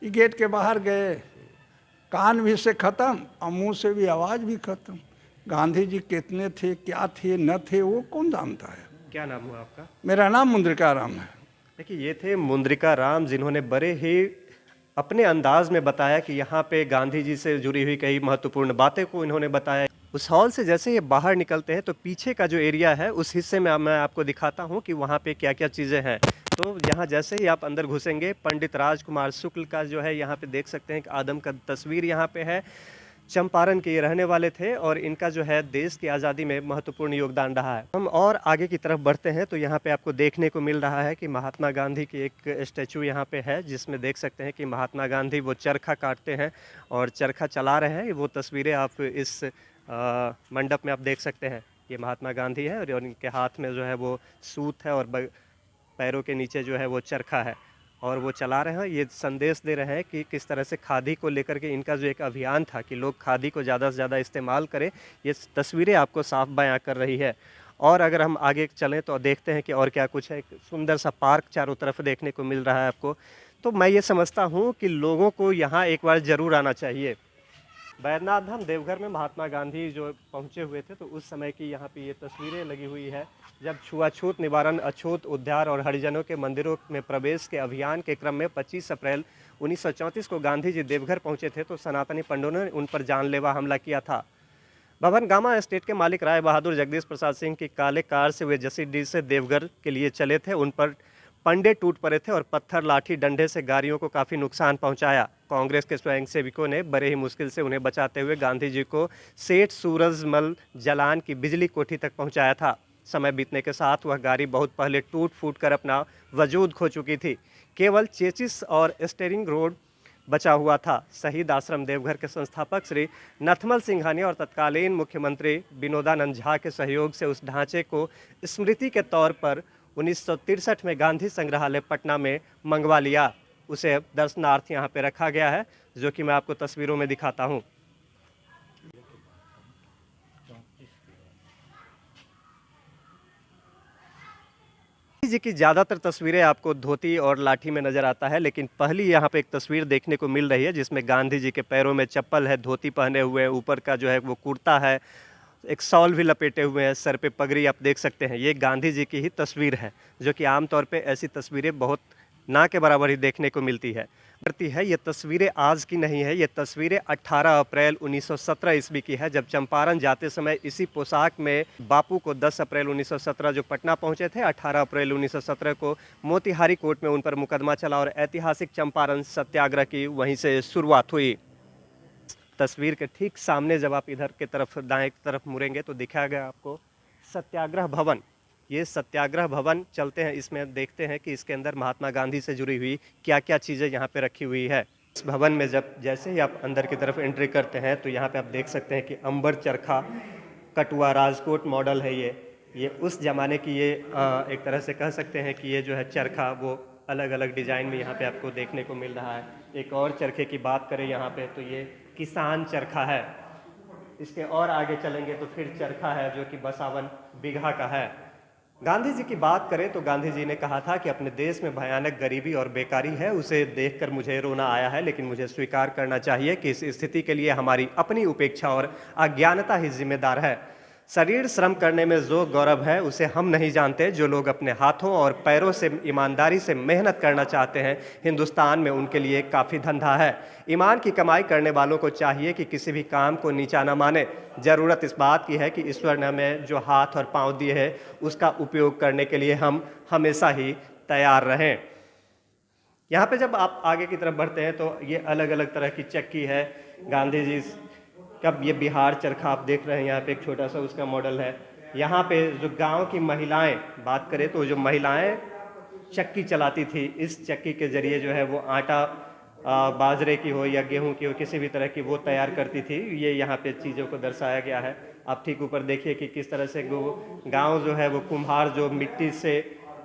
ये गेट के बाहर गए, कान भी से ख़त्म और मुँह से भी आवाज़ भी ख़त्म। गांधी जी कितने थे, क्या थे, न थे, वो कौन जानता है। क्या नाम हुआ आपका? मेरा नाम मुंद्रिका राम है। देखिए, ये थे मुंद्रिका राम, जिन्होंने बड़े ही अपने अंदाज में बताया कि यहाँ पे गांधी जी से जुड़ी हुई कई महत्वपूर्ण बातें को इन्होंने बताया। उस हॉल से जैसे ये बाहर निकलते हैं तो पीछे का जो एरिया है उस हिस्से में मैं आपको दिखाता हूँ कि वहाँ पे क्या क्या चीज़ें हैं। तो यहाँ जैसे ही आप अंदर घुसेंगे, पंडित राजकुमार शुक्ल का जो है यहाँ पे देख सकते हैं कि आदम का तस्वीर यहाँ पे है। चंपारण के ये रहने वाले थे और इनका जो है देश की आज़ादी में महत्वपूर्ण योगदान रहा है। हम और आगे की तरफ बढ़ते हैं तो यहाँ पे आपको देखने को मिल रहा है कि महात्मा गांधी की एक स्टैचू यहाँ पे है, जिसमें देख सकते हैं कि महात्मा गांधी वो चरखा काटते हैं और चरखा चला रहे हैं। वो तस्वीरें आप इस मंडप में आप देख सकते हैं। ये महात्मा गांधी है और इनके हाथ में जो है वो सूत है और पैरों के नीचे जो है वो चरखा है और वो चला रहे हैं। ये संदेश दे रहे हैं कि किस तरह से खादी को लेकर के इनका जो एक अभियान था कि लोग खादी को ज़्यादा से ज़्यादा इस्तेमाल करें, ये तस्वीरें आपको साफ बयां कर रही है। और अगर हम आगे चलें तो देखते हैं कि और क्या कुछ है। एक सुंदर सा पार्क चारों तरफ देखने को मिल रहा है आपको। तो मैं ये समझता हूँ कि लोगों को यहाँ एक बार ज़रूर आना चाहिए। बैद्यनाथ धाम देवघर में महात्मा गांधी जो पहुंचे हुए थे तो उस समय की यहाँ पे ये तस्वीरें लगी हुई है, जब छुआछूत निवारण, अछूत उद्धार और हरिजनों के मंदिरों में प्रवेश के अभियान के क्रम में 25 अप्रैल 1934 को गांधी जी देवघर पहुंचे थे तो सनातनी पंडितों ने उन पर जानलेवा हमला किया था। भवन गामा एस्टेट के मालिक राय बहादुर जगदीश प्रसाद सिंह की काले कार से वे जसीडीह से देवघर के लिए चले थे। उन पर पंडे टूट पड़े थे और पत्थर, लाठी, डंडे से गाड़ियों को काफ़ी नुकसान पहुंचाया। कांग्रेस के स्वयंसेवकों ने बड़े ही मुश्किल से उन्हें बचाते हुए गांधी जी को सेठ सूरजमल जलान की बिजली कोठी तक पहुंचाया था। समय बीतने के साथ वह गाड़ी बहुत पहले टूट फूट कर अपना वजूद खो चुकी थी। केवल चेचिस और स्टेरिंग रोड बचा हुआ था। शहीद आश्रम देवघर के संस्थापक श्री नथमल सिंघानिया और तत्कालीन मुख्यमंत्री विनोदानंद झा के सहयोग से उस ढांचे को स्मृति के तौर पर 1963 में गांधी संग्रहालय पटना में मंगवा लिया। उसे दर्शनार्थ यहाँ पे रखा गया है, जो कि मैं आपको तस्वीरों में दिखाता हूँ। जी की ज़्यादातर तस्वीरें आपको धोती और लाठी में नज़र आता है, लेकिन पहली यहाँ पे एक तस्वीर देखने को मिल रही है जिसमें गांधी जी के पैरों में चप्पल है, धोती पहने हुए हैं, ऊपर का जो है वो कुर्ता है, एक शॉल भी लपेटे हुए हैं, सर पे पगड़ी आप देख सकते हैं। ये गांधी जी की ही तस्वीर है, जो कि आमतौर पे ऐसी तस्वीरें बहुत ना के बराबर ही देखने को मिलती है। ये तस्वीरें आज की नहीं है, ये तस्वीरें 18 अप्रैल 1917 ईस्वी की है, जब चंपारण जाते समय इसी पोशाक में बापू को 10 अप्रैल 1917 जो पटना पहुंचे थे, 18 अप्रैल 1917 को मोतिहारी कोर्ट में उन पर मुकदमा चला और ऐतिहासिक चंपारण सत्याग्रह की वहीं से शुरुआत हुई। तस्वीर के ठीक सामने जब आप इधर के तरफ दाएं तरफ मुड़ेंगे तो दिखाया गया आपको सत्याग्रह भवन। ये सत्याग्रह भवन चलते हैं, इसमें देखते हैं कि इसके अंदर महात्मा गांधी से जुड़ी हुई क्या क्या चीज़ें यहाँ पे रखी हुई है। इस भवन में जब जैसे ही आप अंदर की तरफ एंट्री करते हैं तो यहाँ पे आप देख सकते हैं कि अंबर चरखा कटुआ राजकोट मॉडल है। ये उस ज़माने की ये एक तरह से कह सकते हैं कि ये जो है चरखा वो अलग अलग डिज़ाइन में यहाँ पे आपको देखने को मिल रहा है। एक और चरखे की बात करें यहाँ पे तो ये किसान चरखा है। इसके और आगे चलेंगे तो फिर चरखा है जो कि 52 बीघा का है। गांधी जी की बात करें तो गांधी जी ने कहा था कि अपने देश में भयानक गरीबी और बेकारी है, उसे देखकर मुझे रोना आया है, लेकिन मुझे स्वीकार करना चाहिए कि इस स्थिति के लिए हमारी अपनी उपेक्षा और अज्ञानता ही जिम्मेदार है। शरीर श्रम करने में जो गौरव है उसे हम नहीं जानते। जो लोग अपने हाथों और पैरों से ईमानदारी से मेहनत करना चाहते हैं, हिंदुस्तान में उनके लिए काफ़ी धंधा है। ईमान की कमाई करने वालों को चाहिए कि किसी भी काम को नीचा न माने। ज़रूरत इस बात की है कि ईश्वर ने हमें जो हाथ और पाँव दिए हैं उसका उपयोग करने के लिए हम हमेशा ही तैयार रहें। यहाँ पे जब आप आगे की तरफ बढ़ते हैं तो ये अलग अलग तरह की चक्की है। गांधी जी कब ये बिहार चरखा आप देख रहे हैं, यहाँ पे एक छोटा सा उसका मॉडल है। यहाँ पे जो गांव की महिलाएं बात करें तो जो महिलाएं चक्की चलाती थी, इस चक्की के जरिए जो है वो आटा बाजरे की हो या गेहूं की हो, किसी भी तरह की वो तैयार करती थी। ये यहाँ पे चीज़ों को दर्शाया गया है। आप ठीक ऊपर देखिए कि किस तरह से गाँव जो है वो कुम्हार जो मिट्टी से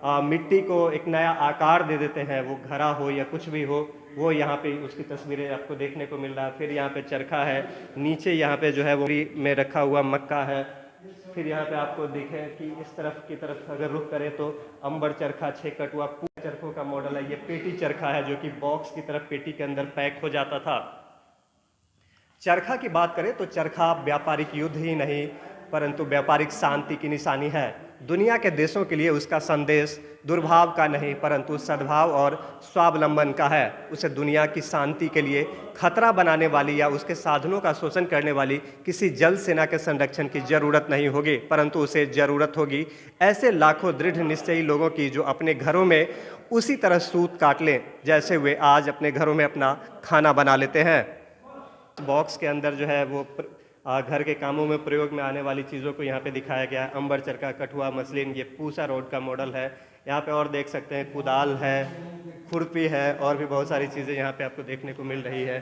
मिट्टी को एक नया आकार दे देते हैं, वो घड़ा हो या कुछ भी हो, वो यहाँ पे उसकी तस्वीरें आपको देखने को मिल रहा है। फिर यहाँ पे चरखा है, नीचे यहाँ पे जो है वो में रखा हुआ मक्का है। फिर यहाँ पे आपको दिखे कि इस तरफ की तरफ अगर रुख करें तो अंबर चरखा, 6 कटुआ चरखों का मॉडल है। ये पेटी चरखा है जो कि बॉक्स की तरफ पेटी के अंदर पैक हो जाता था। चरखा की बात करें तो चरखा व्यापारिक युद्ध ही नहीं परंतु व्यापारिक शांति की निशानी है। दुनिया के देशों के लिए उसका संदेश दुर्भाव का नहीं परंतु सद्भाव और स्वावलंबन का है। उसे दुनिया की शांति के लिए खतरा बनाने वाली या उसके साधनों का शोषण करने वाली किसी जल सेना के संरक्षण की जरूरत नहीं होगी, परंतु उसे जरूरत होगी ऐसे लाखों दृढ़ निश्चयी लोगों की जो अपने घरों में उसी तरह सूत काट लें जैसे वे आज अपने घरों में अपना खाना बना लेते हैं। बॉक्स के अंदर जो है वो घर के कामों में प्रयोग में आने वाली चीज़ों को यहाँ पे दिखाया गया है। अंबर चरखा, कठुआ, मसलिन, ये पूसा रोड का मॉडल है। यहाँ पे और देख सकते हैं कुदाल है, खुरपी है और भी बहुत सारी चीज़ें यहाँ पे आपको देखने को मिल रही है।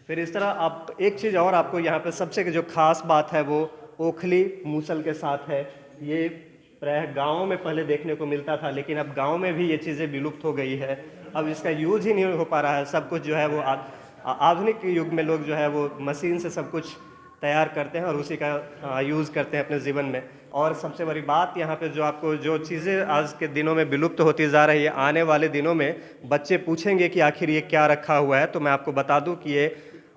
फिर इस तरह आप एक चीज़ और आपको यहाँ पे सबसे जो खास बात है वो ओखली मूसल के साथ है। ये प्रायः गाँवों में पहले देखने को मिलता था, लेकिन अब गाँव में भी ये चीज़ें विलुप्त हो गई है। अब इसका यूज ही नहीं हो पा रहा है। सब कुछ जो है वो आधुनिक युग में लोग जो है वो मशीन से सब कुछ तैयार करते हैं और उसी का यूज़ करते हैं अपने जीवन में। और सबसे बड़ी बात यहाँ पे जो आपको जो चीज़ें आज के दिनों में विलुप्त होती जा रही है, आने वाले दिनों में बच्चे पूछेंगे कि आखिर ये क्या रखा हुआ है, तो मैं आपको बता दूं कि ये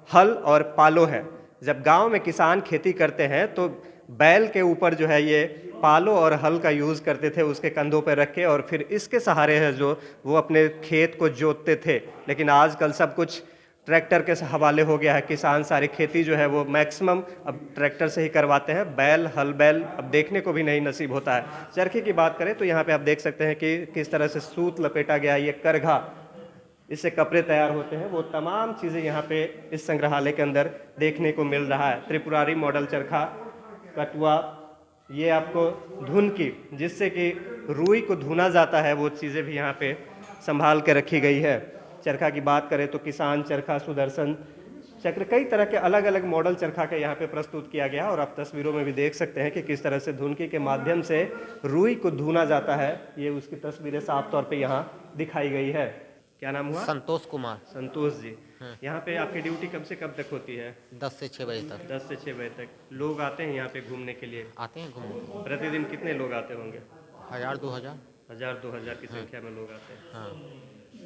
हल और पालो है। जब गांव में किसान खेती करते हैं तो बैल के ऊपर जो है ये पालो और हल का यूज़ करते थे, उसके कंधों पर रख के, और फिर इसके सहारे है जो वो अपने खेत को जोतते थे। लेकिन आजकल सब कुछ ट्रैक्टर के हवाले हो गया है। किसान सारी खेती जो है वो मैक्सिमम अब ट्रैक्टर से ही करवाते हैं। बैल हल बैल अब देखने को भी नहीं नसीब होता है। चरखे की बात करें तो यहाँ पे आप देख सकते हैं कि किस तरह से सूत लपेटा गया, ये करघा, इससे कपड़े तैयार होते हैं। वो तमाम चीज़ें यहाँ पे इस संग्रहालय के अंदर देखने को मिल रहा है। त्रिपुरारी मॉडल चरखा, कटुआ, ये आपको धुन की, जिससे कि रुई को धुना जाता है, वो चीज़ें भी यहाँ पे संभाल के रखी गई है। चरखा की बात करें तो किसान चरखा, सुदर्शन चक्र, कई तरह के अलग अलग मॉडल चरखा के यहाँ पे प्रस्तुत किया गया। और आप तस्वीरों में भी देख सकते हैं कि किस तरह से धुनकी के माध्यम से रुई को धुना जाता है। ये उसकी तस्वीरें साफ तौर पे यहाँ दिखाई गई है। क्या नाम हुआ? संतोष कुमार। संतोष जी, यहाँ पे आपकी ड्यूटी कब से कब तक होती है? 10 से 6 बजे तक। 10 से 6 बजे तक। लोग आते हैं यहाँ पे घूमने के लिए? आते हैं घूमने। प्रतिदिन कितने लोग आते होंगे? 1000-2000। 1000-2000 की संख्या में लोग आते हैं। हाँ,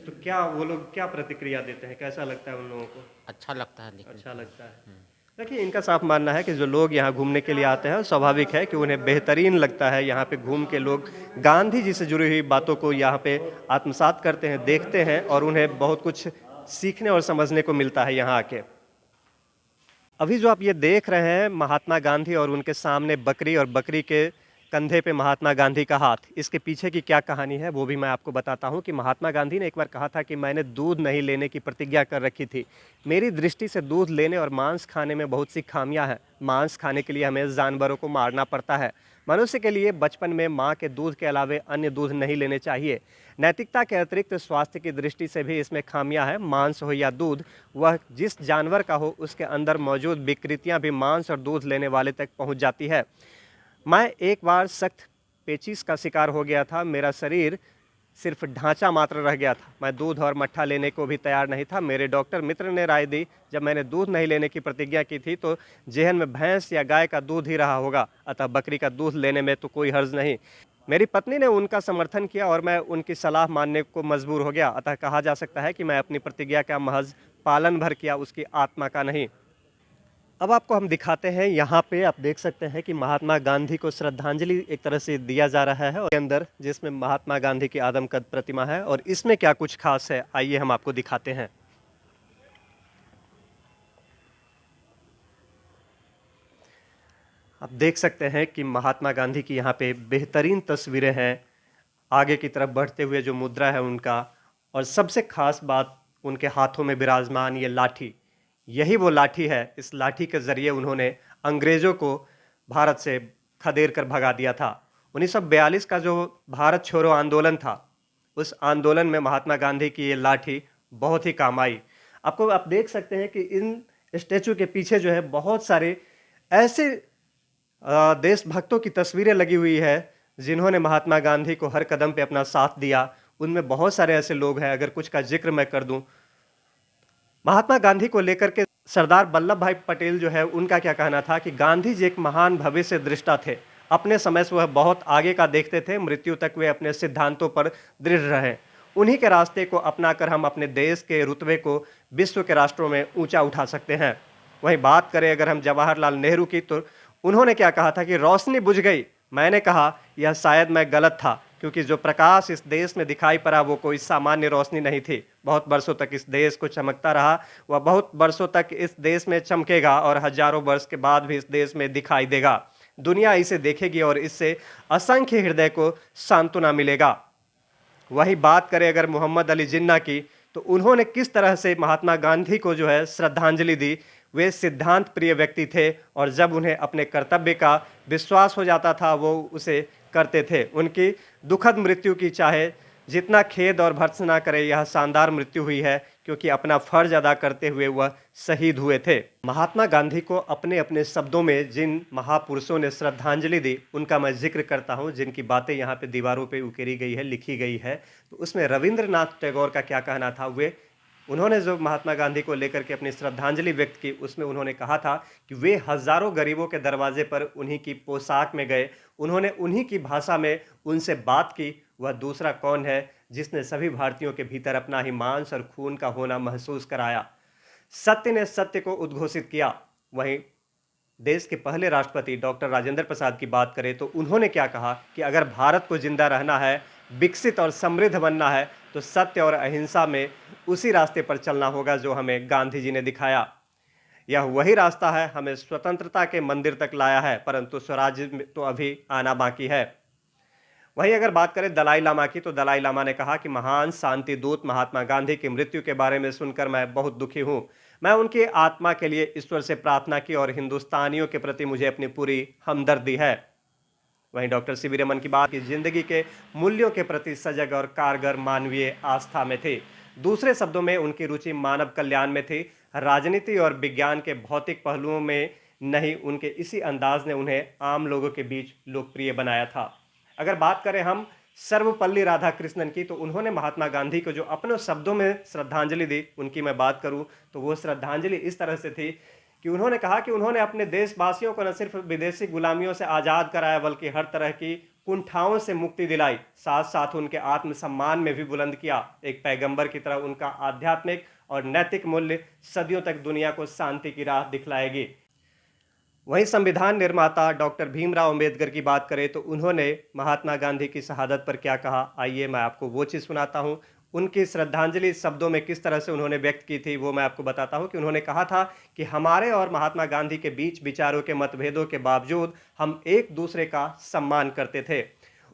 तो क्या वो लोग क्या प्रतिक्रिया देते हैं, कैसा लगता है उन लोगों को? अच्छा लगता है लेकिन। अच्छा लगता है। देखिए, इनका साफ मानना है कि जो लोग यहाँ घूमने के लिए आते हैं, स्वाभाविक है कि उन्हें बेहतरीन लगता है। यहाँ पे घूम के लोग गांधी जी से जुड़ी हुई बातों को यहाँ पे आत्मसात करते हैं, देखते हैं, और उन्हें बहुत कुछ सीखने और समझने को मिलता है यहाँ आके। अभी जो आप ये देख रहे हैं, महात्मा गांधी और उनके सामने बकरी, और बकरी के कंधे पे महात्मा गांधी का हाथ, इसके पीछे की क्या कहानी है वो भी मैं आपको बताता हूँ। कि महात्मा गांधी ने एक बार कहा था कि मैंने दूध नहीं लेने की प्रतिज्ञा कर रखी थी। मेरी दृष्टि से दूध लेने और मांस खाने में बहुत सी खामियां हैं। मांस खाने के लिए हमें जानवरों को मारना पड़ता है। मनुष्य के लिए बचपन में माँ के दूध के अलावे अन्य दूध नहीं लेने चाहिए। नैतिकता के अतिरिक्त स्वास्थ्य की दृष्टि से भी इसमें खामियां हैं। मांस हो या दूध, वह जिस जानवर का हो, उसके अंदर मौजूद विकृतियाँ भी मांस और दूध लेने वाले तक पहुँच जाती है। मैं एक बार सख्त पेचिश का शिकार हो गया था। मेरा शरीर सिर्फ ढांचा मात्र रह गया था। मैं दूध और मट्ठा लेने को भी तैयार नहीं था। मेरे डॉक्टर मित्र ने राय दी, जब मैंने दूध नहीं लेने की प्रतिज्ञा की थी तो जेहन में भैंस या गाय का दूध ही रहा होगा, अतः बकरी का दूध लेने में तो कोई हर्ज नहीं। मेरी पत्नी ने उनका समर्थन किया और मैं उनकी सलाह मानने को मजबूर हो गया। अतः कहा जा सकता है कि मैं अपनी प्रतिज्ञा का महज पालन भर किया, उसकी आत्मा का नहीं। अब आपको हम दिखाते हैं, यहाँ पे आप देख सकते हैं कि महात्मा गांधी को श्रद्धांजलि एक तरह से दिया जा रहा है, और के अंदर जिसमें महात्मा गांधी की आदमकद प्रतिमा है। और इसमें क्या कुछ खास है, आइए हम आपको दिखाते हैं। आप देख सकते हैं कि महात्मा गांधी की यहाँ पे बेहतरीन तस्वीरें हैं। आगे की तरफ बढ़ते हुए जो मुद्रा है उनका, और सबसे खास बात उनके हाथों में विराजमान ये लाठी, यही वो लाठी है। इस लाठी के जरिए उन्होंने अंग्रेज़ों को भारत से खदेड़ कर भगा दिया था। 1942 का जो भारत छोड़ो आंदोलन था, उस आंदोलन में महात्मा गांधी की ये लाठी बहुत ही काम आई। आप देख सकते हैं कि इन स्टैचू के पीछे जो है बहुत सारे ऐसे देशभक्तों की तस्वीरें लगी हुई है जिन्होंने महात्मा गांधी को हर कदम पे अपना साथ दिया। उनमें बहुत सारे ऐसे लोग हैं, अगर कुछ का जिक्र मैं कर दूं, महात्मा गांधी को लेकर के सरदार वल्लभ भाई पटेल जो है, उनका क्या कहना था कि गांधी जी एक महान भविष्य दृष्टा थे। अपने समय से वह बहुत आगे का देखते थे, मृत्यु तक वे अपने सिद्धांतों पर दृढ़ रहे। उन्हीं के रास्ते को अपनाकर हम अपने देश के रुतबे को विश्व के राष्ट्रों में ऊंचा उठा सकते हैं। वहीं बात करें अगर हम जवाहरलाल नेहरू की, तो उन्होंने क्या कहा था कि रोशनी बुझ गई। मैंने कहा यह शायद मैं गलत था, क्योंकि जो प्रकाश इस देश में दिखाई पड़ा वो कोई सामान्य रोशनी नहीं थी। बहुत वर्षों तक इस देश को चमकता रहा, वह बहुत वर्षों तक इस देश में चमकेगा और हजारों वर्ष के बाद भी इस देश में दिखाई देगा। दुनिया इसे देखेगी और इससे असंख्य हृदय को सांत्वना मिलेगा। वही बात करें अगर मोहम्मद अली जिन्ना की, तो उन्होंने किस तरह से महात्मा गांधी को जो है श्रद्धांजलि दी। वे सिद्धांत प्रिय व्यक्ति थे और जब उन्हें अपने कर्तव्य का विश्वास हो जाता था वो उसे करते थे। उनकी दुखद मृत्यु की चाहे जितना खेद और भर्त्सना करे, यह शानदार मृत्यु हुई है क्योंकि अपना फर्ज अदा करते हुए वह शहीद हुए थे। महात्मा गांधी को अपने अपने शब्दों में जिन महापुरुषों ने श्रद्धांजलि दी उनका मैं जिक्र करता हूं, जिनकी बातें यहाँ पे दीवारों पे उकेरी गई है, लिखी गई है। तो उसमें रविंद्रनाथ टैगोर का क्या कहना था, उन्होंने जो महात्मा गांधी को लेकर के अपनी श्रद्धांजलि व्यक्त की उसमें उन्होंने कहा था कि वे हजारों गरीबों के दरवाजे पर उन्हीं की पोशाक में गए, उन्होंने उन्हीं की भाषा में उनसे बात की। वह दूसरा कौन है जिसने सभी भारतीयों के भीतर अपना ही मांस और खून का होना महसूस कराया। सत्य ने सत्य को उद्घोषित किया। वहीं देश के पहले राष्ट्रपति डॉक्टर राजेंद्र प्रसाद की बात करें तो उन्होंने क्या कहा कि अगर भारत को जिंदा रहना है, विकसित और समृद्ध बनना है, तो सत्य और अहिंसा में उसी रास्ते पर चलना होगा जो हमें गांधी जी ने दिखाया। यह वही रास्ता है, हमें स्वतंत्रता के मंदिर तक लाया है, परंतु स्वराज्य में तो अभी आना बाकी है। वहीं अगर बात करें दलाई लामा की, तो दलाई लामा ने कहा कि महान शांति दूत महात्मा गांधी की मृत्यु के बारे में सुनकर मैं बहुत दुखी हूं। मैं उनकी आत्मा के लिए ईश्वर से प्रार्थना की और हिंदुस्तानियों के प्रति मुझे अपनी पूरी हमदर्दी है। वहीं डॉक्टर सीवी रमन की बात की जिंदगी के मूल्यों के प्रति सजग और कारगर मानवीय आस्था में थी। दूसरे शब्दों में उनकी रुचि मानव कल्याण में थी, राजनीति और विज्ञान के भौतिक पहलुओं में नहीं। उनके इसी अंदाज ने उन्हें आम लोगों के बीच लोकप्रिय बनाया था। अगर बात करें हम सर्वपल्ली राधाकृष्णन की, तो उन्होंने महात्मा गांधी को जो अपने शब्दों में श्रद्धांजलि दी, उनकी मैं बात करूं तो वो श्रद्धांजलि इस तरह से थी कि उन्होंने कहा कि उन्होंने अपने देशवासियों को न सिर्फ विदेशी गुलामियों से आज़ाद कराया बल्कि हर तरह की कुंठाओं से मुक्ति दिलाई, साथ साथ उनके आत्मसम्मान में भी बुलंद किया। एक पैगंबर की तरह उनका आध्यात्मिक और नैतिक मूल्य सदियों तक दुनिया को शांति की राह दिखलाएगी। वहीं संविधान निर्माता डॉक्टर भीमराव अंबेडकर की बात करें तो उन्होंने महात्मा गांधी की शहादत पर क्या कहा, आइए मैं आपको वो चीज़ सुनाता हूं। उनकी श्रद्धांजलि शब्दों में किस तरह से उन्होंने व्यक्त की थी वो मैं आपको बताता हूं कि उन्होंने कहा था कि हमारे और महात्मा गांधी के बीच विचारों के मतभेदों के बावजूद हम एक दूसरे का सम्मान करते थे।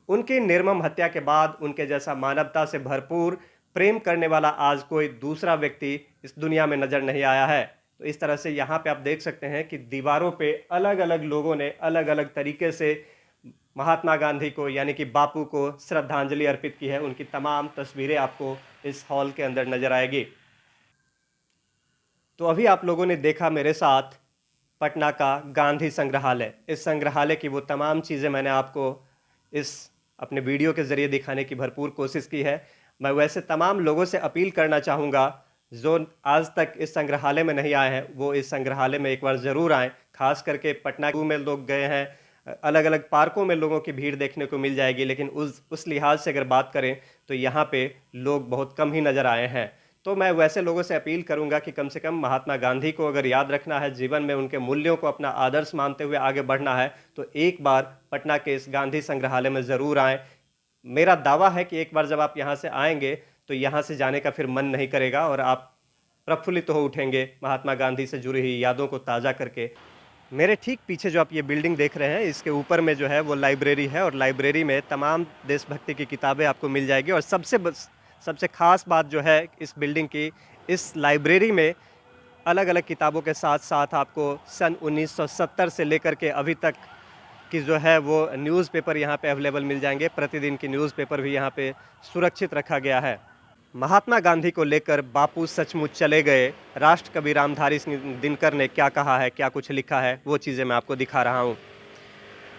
उनकी निर्मम हत्या के बाद उनके जैसा मानवता से भरपूर प्रेम करने वाला आज कोई दूसरा व्यक्ति इस दुनिया में नजर नहीं आया है। तो इस तरह से यहाँ पे आप देख सकते हैं कि दीवारों पे अलग अलग लोगों ने अलग अलग तरीके से महात्मा गांधी को यानी कि बापू को श्रद्धांजलि अर्पित की है। उनकी तमाम तस्वीरें आपको इस हॉल के अंदर नजर आएगी। तो अभी आप लोगों ने देखा मेरे साथ पटना का गांधी संग्रहालय। इस संग्रहालय की वो तमाम चीज़ें मैंने आपको इस अपने वीडियो के ज़रिए दिखाने की भरपूर कोशिश की है। मैं वैसे तमाम लोगों से अपील करना चाहूँगा जो आज तक इस संग्रहालय में नहीं आए हैं वो इस संग्रहालय में एक बार ज़रूर आएँ। खास करके पटना में लोग गए हैं, अलग अलग पार्कों में लोगों की भीड़ देखने को मिल जाएगी, लेकिन उस लिहाज से अगर बात करें तो यहाँ पे लोग बहुत कम ही नज़र आए हैं। तो मैं वैसे लोगों से अपील करूँगा कि कम से कम महात्मा गांधी को अगर याद रखना है, जीवन में उनके मूल्यों को अपना आदर्श मानते हुए आगे बढ़ना है, तो एक बार पटना के इस गांधी संग्रहालय में ज़रूर आएँ। मेरा दावा है कि एक बार जब आप यहाँ से आएंगे तो यहाँ से जाने का फिर मन नहीं करेगा और आप प्रफुल्लित हो उठेंगे महात्मा गांधी से जुड़ी हुई यादों को ताज़ा करके। मेरे ठीक पीछे जो आप ये बिल्डिंग देख रहे हैं, इसके ऊपर में जो है वो लाइब्रेरी है और लाइब्रेरी में तमाम देशभक्ति की किताबें आपको मिल जाएगी। और सबसे ख़ास बात जो है इस बिल्डिंग की, इस लाइब्रेरी में अलग अलग किताबों के साथ साथ आपको सन 1970 से लेकर के अभी तक की जो है वो न्यूज़पेपर यहाँ पे अवेलेबल मिल जाएंगे। प्रतिदिन की न्यूज़पेपर भी यहाँ पे सुरक्षित रखा गया है। महात्मा गांधी को लेकर बापू सचमुच चले गए, राष्ट्र कवि रामधारी सिंह दिनकर ने क्या कहा है, क्या कुछ लिखा है, वो चीज़ें मैं आपको दिखा रहा हूँ।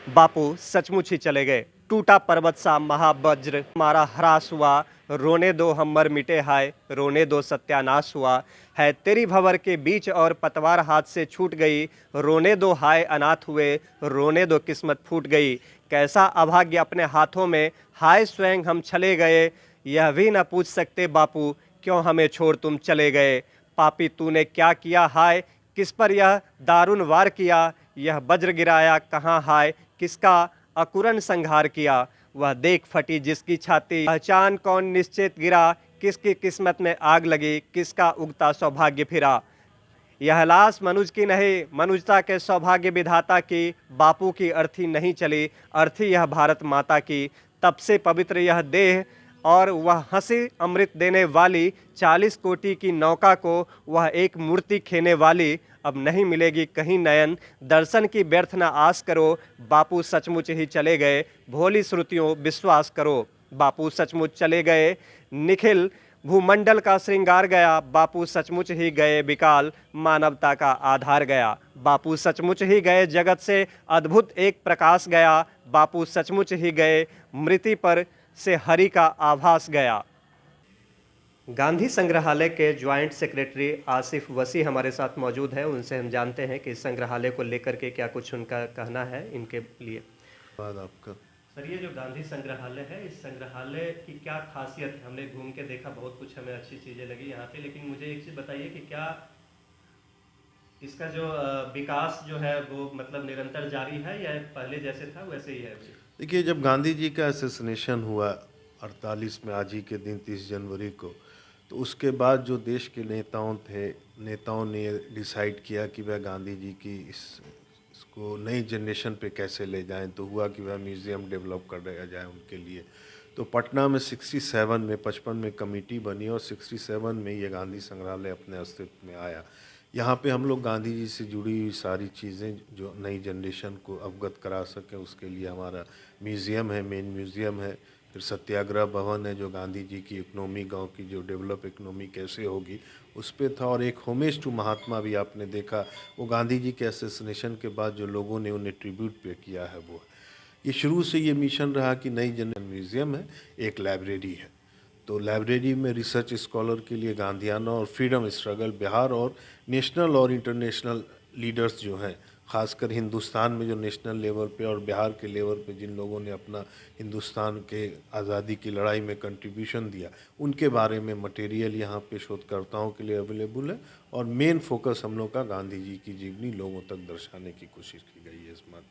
बापू सचमुच ही चले गए, टूटा पर्वत सा महावज्र हमारा ह्रास हुआ, रोने दो हम मर मिटे हाय, रोने दो सत्यानाश हुआ है, तेरी भंवर के बीच और पतवार हाथ से छूट गई, रोने दो हाय अनाथ हुए, रोने दो किस्मत फूट गई, कैसा अभाग्य अपने हाथों में, हाय स्वयं हम चले गए, यह भी न पूछ सकते बापू क्यों हमें छोड़ तुम चले गए, पापी तूने क्या किया हाय, किस पर यह दारुण वार किया, यह वज्र गिराया कहाँ हाय, किसका अकुरन संहार किया, वह देख फटी जिसकी छाती, पहचान कौन निश्चित गिरा, किसकी किस्मत में आग लगी, किसका उगता सौभाग्य फिरा, यह लाश मनुज की नहीं मनुजता के सौभाग्य विधाता की, बापू की अर्थी नहीं चली, अर्थी यह भारत माता की, तब से पवित्र यह देह और वह हंसी अमृत देने वाली, 40 कोटि की नौका को वह एक मूर्ति खेने वाली, अब नहीं मिलेगी कहीं नयन, दर्शन की व्यर्थ न आस करो, बापू सचमुच ही चले गए, भोली श्रुतियों विश्वास करो। बापू सचमुच चले गए, निखिल भूमंडल का श्रृंगार गया, बापू सचमुच ही गए विकाल, मानवता का आधार गया, बापू सचमुच ही गए जगत से अद्भुत एक प्रकाश गया, बापू सचमुच ही गए मृत्यु पर से हरि का आभास गया। गांधी संग्रहालय के ज्वाइंट सेक्रेटरी आसिफ वसी हमारे साथ मौजूद है, उनसे हम जानते हैं कि इस संग्रहालय को लेकर के क्या कुछ उनका कहना है इनके लिए। बाद आपका सर, ये जो गांधी संग्रहालय है, इस संग्रहालय की क्या खासियत है? हमने घूम के देखा, बहुत कुछ हमें अच्छी चीज़ें लगी यहाँ पे, लेकिन मुझे एक चीज़ बताइए कि क्या इसका जो विकास जो है वो मतलब निरंतर जारी है या पहले जैसे था वैसे ही है अभी? देखिए, जब गांधी जी का असैसिनेशन हुआ 48 में, आज ही के दिन 30 जनवरी को, तो उसके बाद जो देश के नेताओं ने डिसाइड किया कि वह गांधी जी की इसको नई जनरेशन पे कैसे ले जाएं, तो हुआ कि वह म्यूज़ियम डेवलप कर दिया जाए उनके लिए। तो पटना में 67 में 55 में कमेटी बनी और 67 में ये गांधी संग्रहालय अपने अस्तित्व में आया। यहाँ पे हम लोग गांधी जी से जुड़ी हुई सारी चीज़ें जो नई जनरेशन को अवगत करा सकें, उसके लिए हमारा म्यूज़ियम है, मेन म्यूज़ियम है। फिर सत्याग्रह भवन है जो गांधी जी की इकनॉमी, गांव की जो डेवलप इकनॉमी कैसे होगी उस पर था। और एक होमेज टू महात्मा भी आपने देखा, वो गांधी जी के असैसिनेशन के बाद जो लोगों ने उन्हें ट्रिब्यूट पे किया है वो। ये शुरू से ये मिशन रहा कि नई जनरेशन म्यूज़ियम है, एक लाइब्रेरी है। तो लाइब्रेरी में रिसर्च स्कॉलर के लिए गांधीयाना और फ्रीडम स्ट्रगल बिहार और नेशनल और इंटरनेशनल लीडर्स जो हैं, खासकर हिंदुस्तान में जो नेशनल लेवल पे और बिहार के लेवल पे जिन लोगों ने अपना हिंदुस्तान के आज़ादी की लड़ाई में कंट्रीब्यूशन दिया, उनके बारे में मटेरियल यहाँ पे शोधकर्ताओं के लिए अवेलेबल है। और मेन फोकस हम लोग का गांधी जी की जीवनी लोगों तक दर्शाने की कोशिश की गई है इस बात।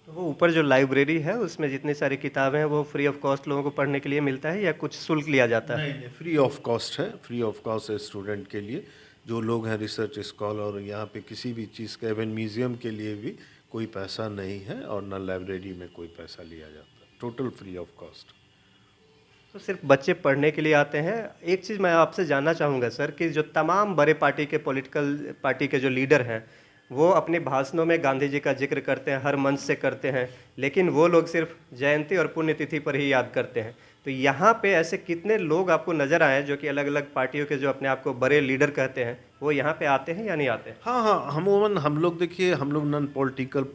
तो वो ऊपर जो लाइब्रेरी है उसमें जितनी सारी किताबें हैं वो फ्री ऑफ कॉस्ट लोगों को पढ़ने के लिए मिलता है या कुछ शुल्क लिया जाता है? नहीं, फ्री ऑफ कॉस्ट है। फ्री ऑफ कॉस्ट है स्टूडेंट के लिए, जो लोग हैं रिसर्च स्कॉलर, और यहाँ पे किसी भी चीज़ का, इवन म्यूज़ियम के लिए भी कोई पैसा नहीं है और ना लाइब्रेरी में कोई पैसा लिया जाता है, टोटल फ्री ऑफ कॉस्ट। तो सिर्फ बच्चे पढ़ने के लिए आते हैं? एक चीज़ मैं आपसे जानना चाहूँगा सर कि जो तमाम बड़े पार्टी के पॉलिटिकल पार्टी के जो लीडर हैं वो अपने भाषणों में गांधी जी का जिक्र करते हैं, हर मंच से करते हैं, लेकिन वो लोग सिर्फ जयंती और पुण्यतिथि पर ही याद करते हैं। तो यहाँ पे ऐसे कितने लोग आपको नज़र आए जो कि अलग अलग पार्टियों के जो अपने आप को बड़े लीडर कहते हैं, वो यहाँ पे आते हैं या नहीं आते? हाँ, हम लोग देखिए, हम लोग नॉन पॉलिटिकल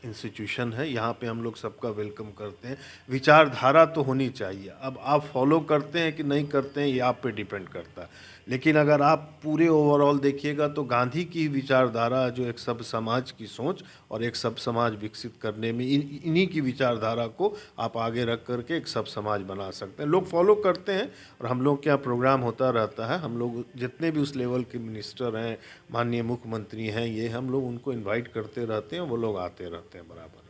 इंस्टीट्यूशन है, यहाँ पे हम लोग सबका वेलकम करते हैं। विचारधारा तो होनी चाहिए। अब आप फॉलो करते हैं कि नहीं करते हैं ये आप पे डिपेंड करता है, लेकिन अगर आप पूरे ओवरऑल देखिएगा तो गांधी की विचारधारा, जो एक सब समाज की सोच और एक सब समाज विकसित करने में, इन्हीं की विचारधारा को आप आगे रख करके एक सब समाज बना सकते हैं। लोग फॉलो करते हैं और हम लोग क्या प्रोग्राम होता रहता है, हम लोग जितने भी उस लेवल के मिनिस्टर हैं, माननीय मुख्यमंत्री हैं, ये हम लोग उनको इनवाइट करते रहते हैं, वो लोग आते रहते हैं बराबर।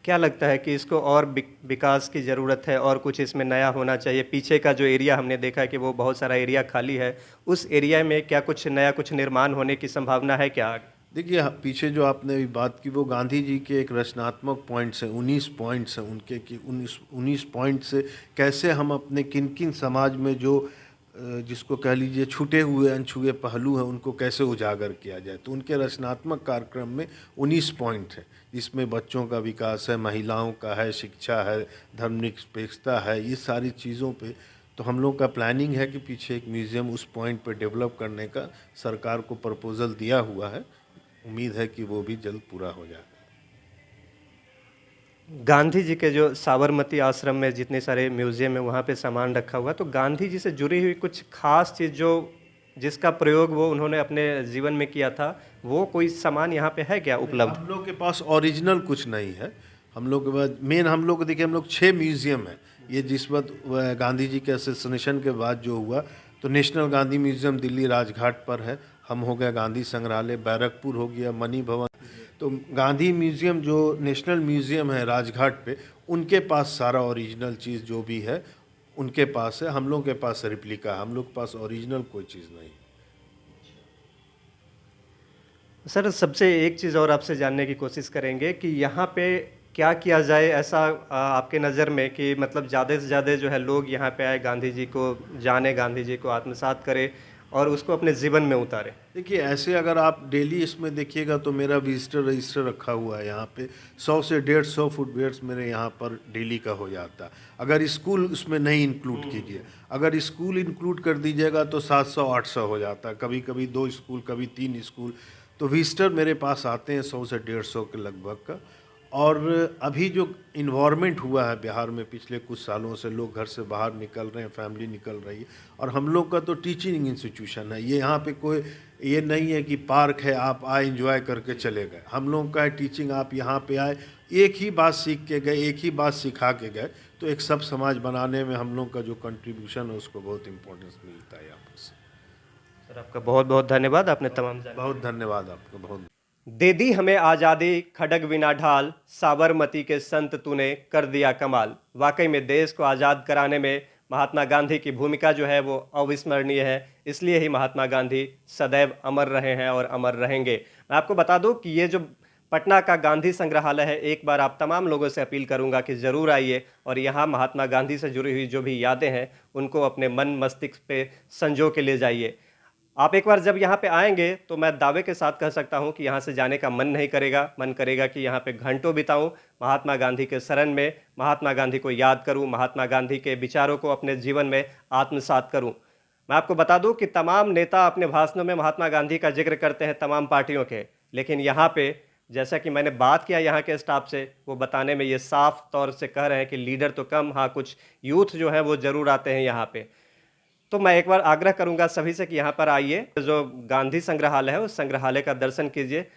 क्या लगता है कि इसको और विकास की ज़रूरत है और कुछ इसमें नया होना चाहिए? पीछे का जो एरिया हमने देखा है कि वो बहुत सारा एरिया खाली है, उस एरिया में क्या कुछ नया, कुछ निर्माण होने की संभावना है क्या? देखिए, पीछे जो आपने अभी बात की वो गांधी जी के एक रचनात्मक पॉइंट्स हैं, 19 पॉइंट्स हैं उनके, कि 19 पॉइंट से कैसे हम अपने किन किन समाज में जो जिसको कह लीजिए छूटे हुए अनछुए पहलू हैं उनको कैसे उजागर किया जाए। तो उनके रचनात्मक कार्यक्रम में 19 पॉइंट है, जिसमें बच्चों का विकास है, महिलाओं का है, शिक्षा है, धर्मनिरपेक्षता है, ये सारी चीज़ों पे। तो हम लोग का प्लानिंग है कि पीछे एक म्यूज़ियम उस पॉइंट पे डेवलप करने का सरकार को प्रपोजल दिया हुआ है। उम्मीद है कि वो भी जल्द पूरा हो जाए। गांधी जी के जो साबरमती आश्रम में जितने सारे म्यूज़ियम है वहाँ पे सामान रखा हुआ, तो गांधी जी से जुड़ी हुई कुछ खास चीज़ जो जिसका प्रयोग वो उन्होंने अपने जीवन में किया था, वो कोई सामान यहाँ पे है क्या उपलब्ध? हम लोग के पास ओरिजिनल कुछ नहीं है। हम लोग के पास मेन, हम लोग देखिए, हम लोग 6 म्यूज़ियम है। ये जिस वक्त गांधी जी के असैसिनेशन के बाद जो हुआ, तो नेशनल गांधी म्यूज़ियम दिल्ली राजघाट पर है, हम हो गया गांधी संग्रहालय बैरकपुर हो गया, मणि भवन। तो गांधी म्यूज़ियम जो नेशनल म्यूज़ियम है राजघाट पे, उनके पास सारा ओरिजिनल चीज़ जो भी है उनके पास है। हम लोग के पास रेप्लिका, हम लोग के पास ओरिजिनल कोई चीज़ नहीं। सर, सबसे एक चीज़ और आपसे जानने की कोशिश करेंगे कि यहाँ पे क्या किया जाए ऐसा आपके नज़र में कि मतलब ज़्यादा से ज़्यादा जो है लोग यहाँ पे आए, गांधी जी को जाने, गांधी जी को आत्मसात करें और उसको अपने जीवन में उतारें। देखिए, ऐसे अगर आप डेली इसमें देखिएगा तो मेरा विजिटर रजिस्टर रखा हुआ है यहाँ पे, 100 से 150 फुटवेयर्स मेरे यहाँ पर डेली का हो जाता है। अगर स्कूल उसमें नहीं इंक्लूड कीजिए, अगर स्कूल इंक्लूड कर दीजिएगा तो 700-800 हो जाता है, कभी कभी 2 स्कूल, कभी 3 स्कूल। तो विजिटर मेरे पास आते हैं 100 से 150 के लगभग का। और अभी जो इन्वायरमेंट हुआ है बिहार में पिछले कुछ सालों से, लोग घर से बाहर निकल रहे हैं, फैमिली निकल रही है, और हम लोग का तो टीचिंग इंस्टीट्यूशन है, ये यहाँ पे कोई ये नहीं है कि पार्क है आप आए एंजॉय करके चले गए। हम लोग का है टीचिंग, आप यहाँ पे आए एक ही बात सीख के गए, एक ही बात सिखा के गए, तो एक सब समाज बनाने में हम लोग का जो कंट्रीब्यूशन है उसको बहुत इंपॉर्टेंस मिलता है यहाँ पर से। सर आपका बहुत बहुत धन्यवाद, आपने तमाम बहुत धन्यवाद आपका, बहुत। दे दी हमें आज़ादी खड़ग विना ढाल, साबरमती के संत तूने कर दिया कमाल। वाकई में देश को आज़ाद कराने में महात्मा गांधी की भूमिका जो है वो अविस्मरणीय है, इसलिए ही महात्मा गांधी सदैव अमर रहे हैं और अमर रहेंगे। मैं आपको बता दूं कि ये जो पटना का गांधी संग्रहालय है, एक बार आप तमाम लोगों से अपील करूंगा कि ज़रूर आइए और यहाँ महात्मा गांधी से जुड़ी हुई जो भी यादें हैं उनको अपने मन मस्तिष्क पे संजो के ले जाइए। आप एक बार जब यहाँ पे आएंगे तो मैं दावे के साथ कह सकता हूँ कि यहाँ से जाने का मन नहीं करेगा, मन करेगा कि यहाँ पे घंटों बिताऊं, महात्मा गांधी के शरण में, महात्मा गांधी को याद करूं, महात्मा गांधी के विचारों को अपने जीवन में आत्मसात करूं। मैं आपको बता दूं कि तमाम नेता अपने भाषणों में महात्मा गांधी का जिक्र करते हैं, तमाम पार्टियों के, लेकिन यहाँ पे जैसा कि मैंने बात किया यहाँ के स्टाफ से, वो बताने में ये साफ तौर से कह रहे हैं कि लीडर तो कम, हाँ कुछ यूथ जो है वो ज़रूर आते हैं यहाँ पे। तो मैं एक बार आग्रह करूंगा सभी से कि यहाँ पर आइए, जो गांधी संग्रहालय है उस संग्रहालय का दर्शन कीजिए।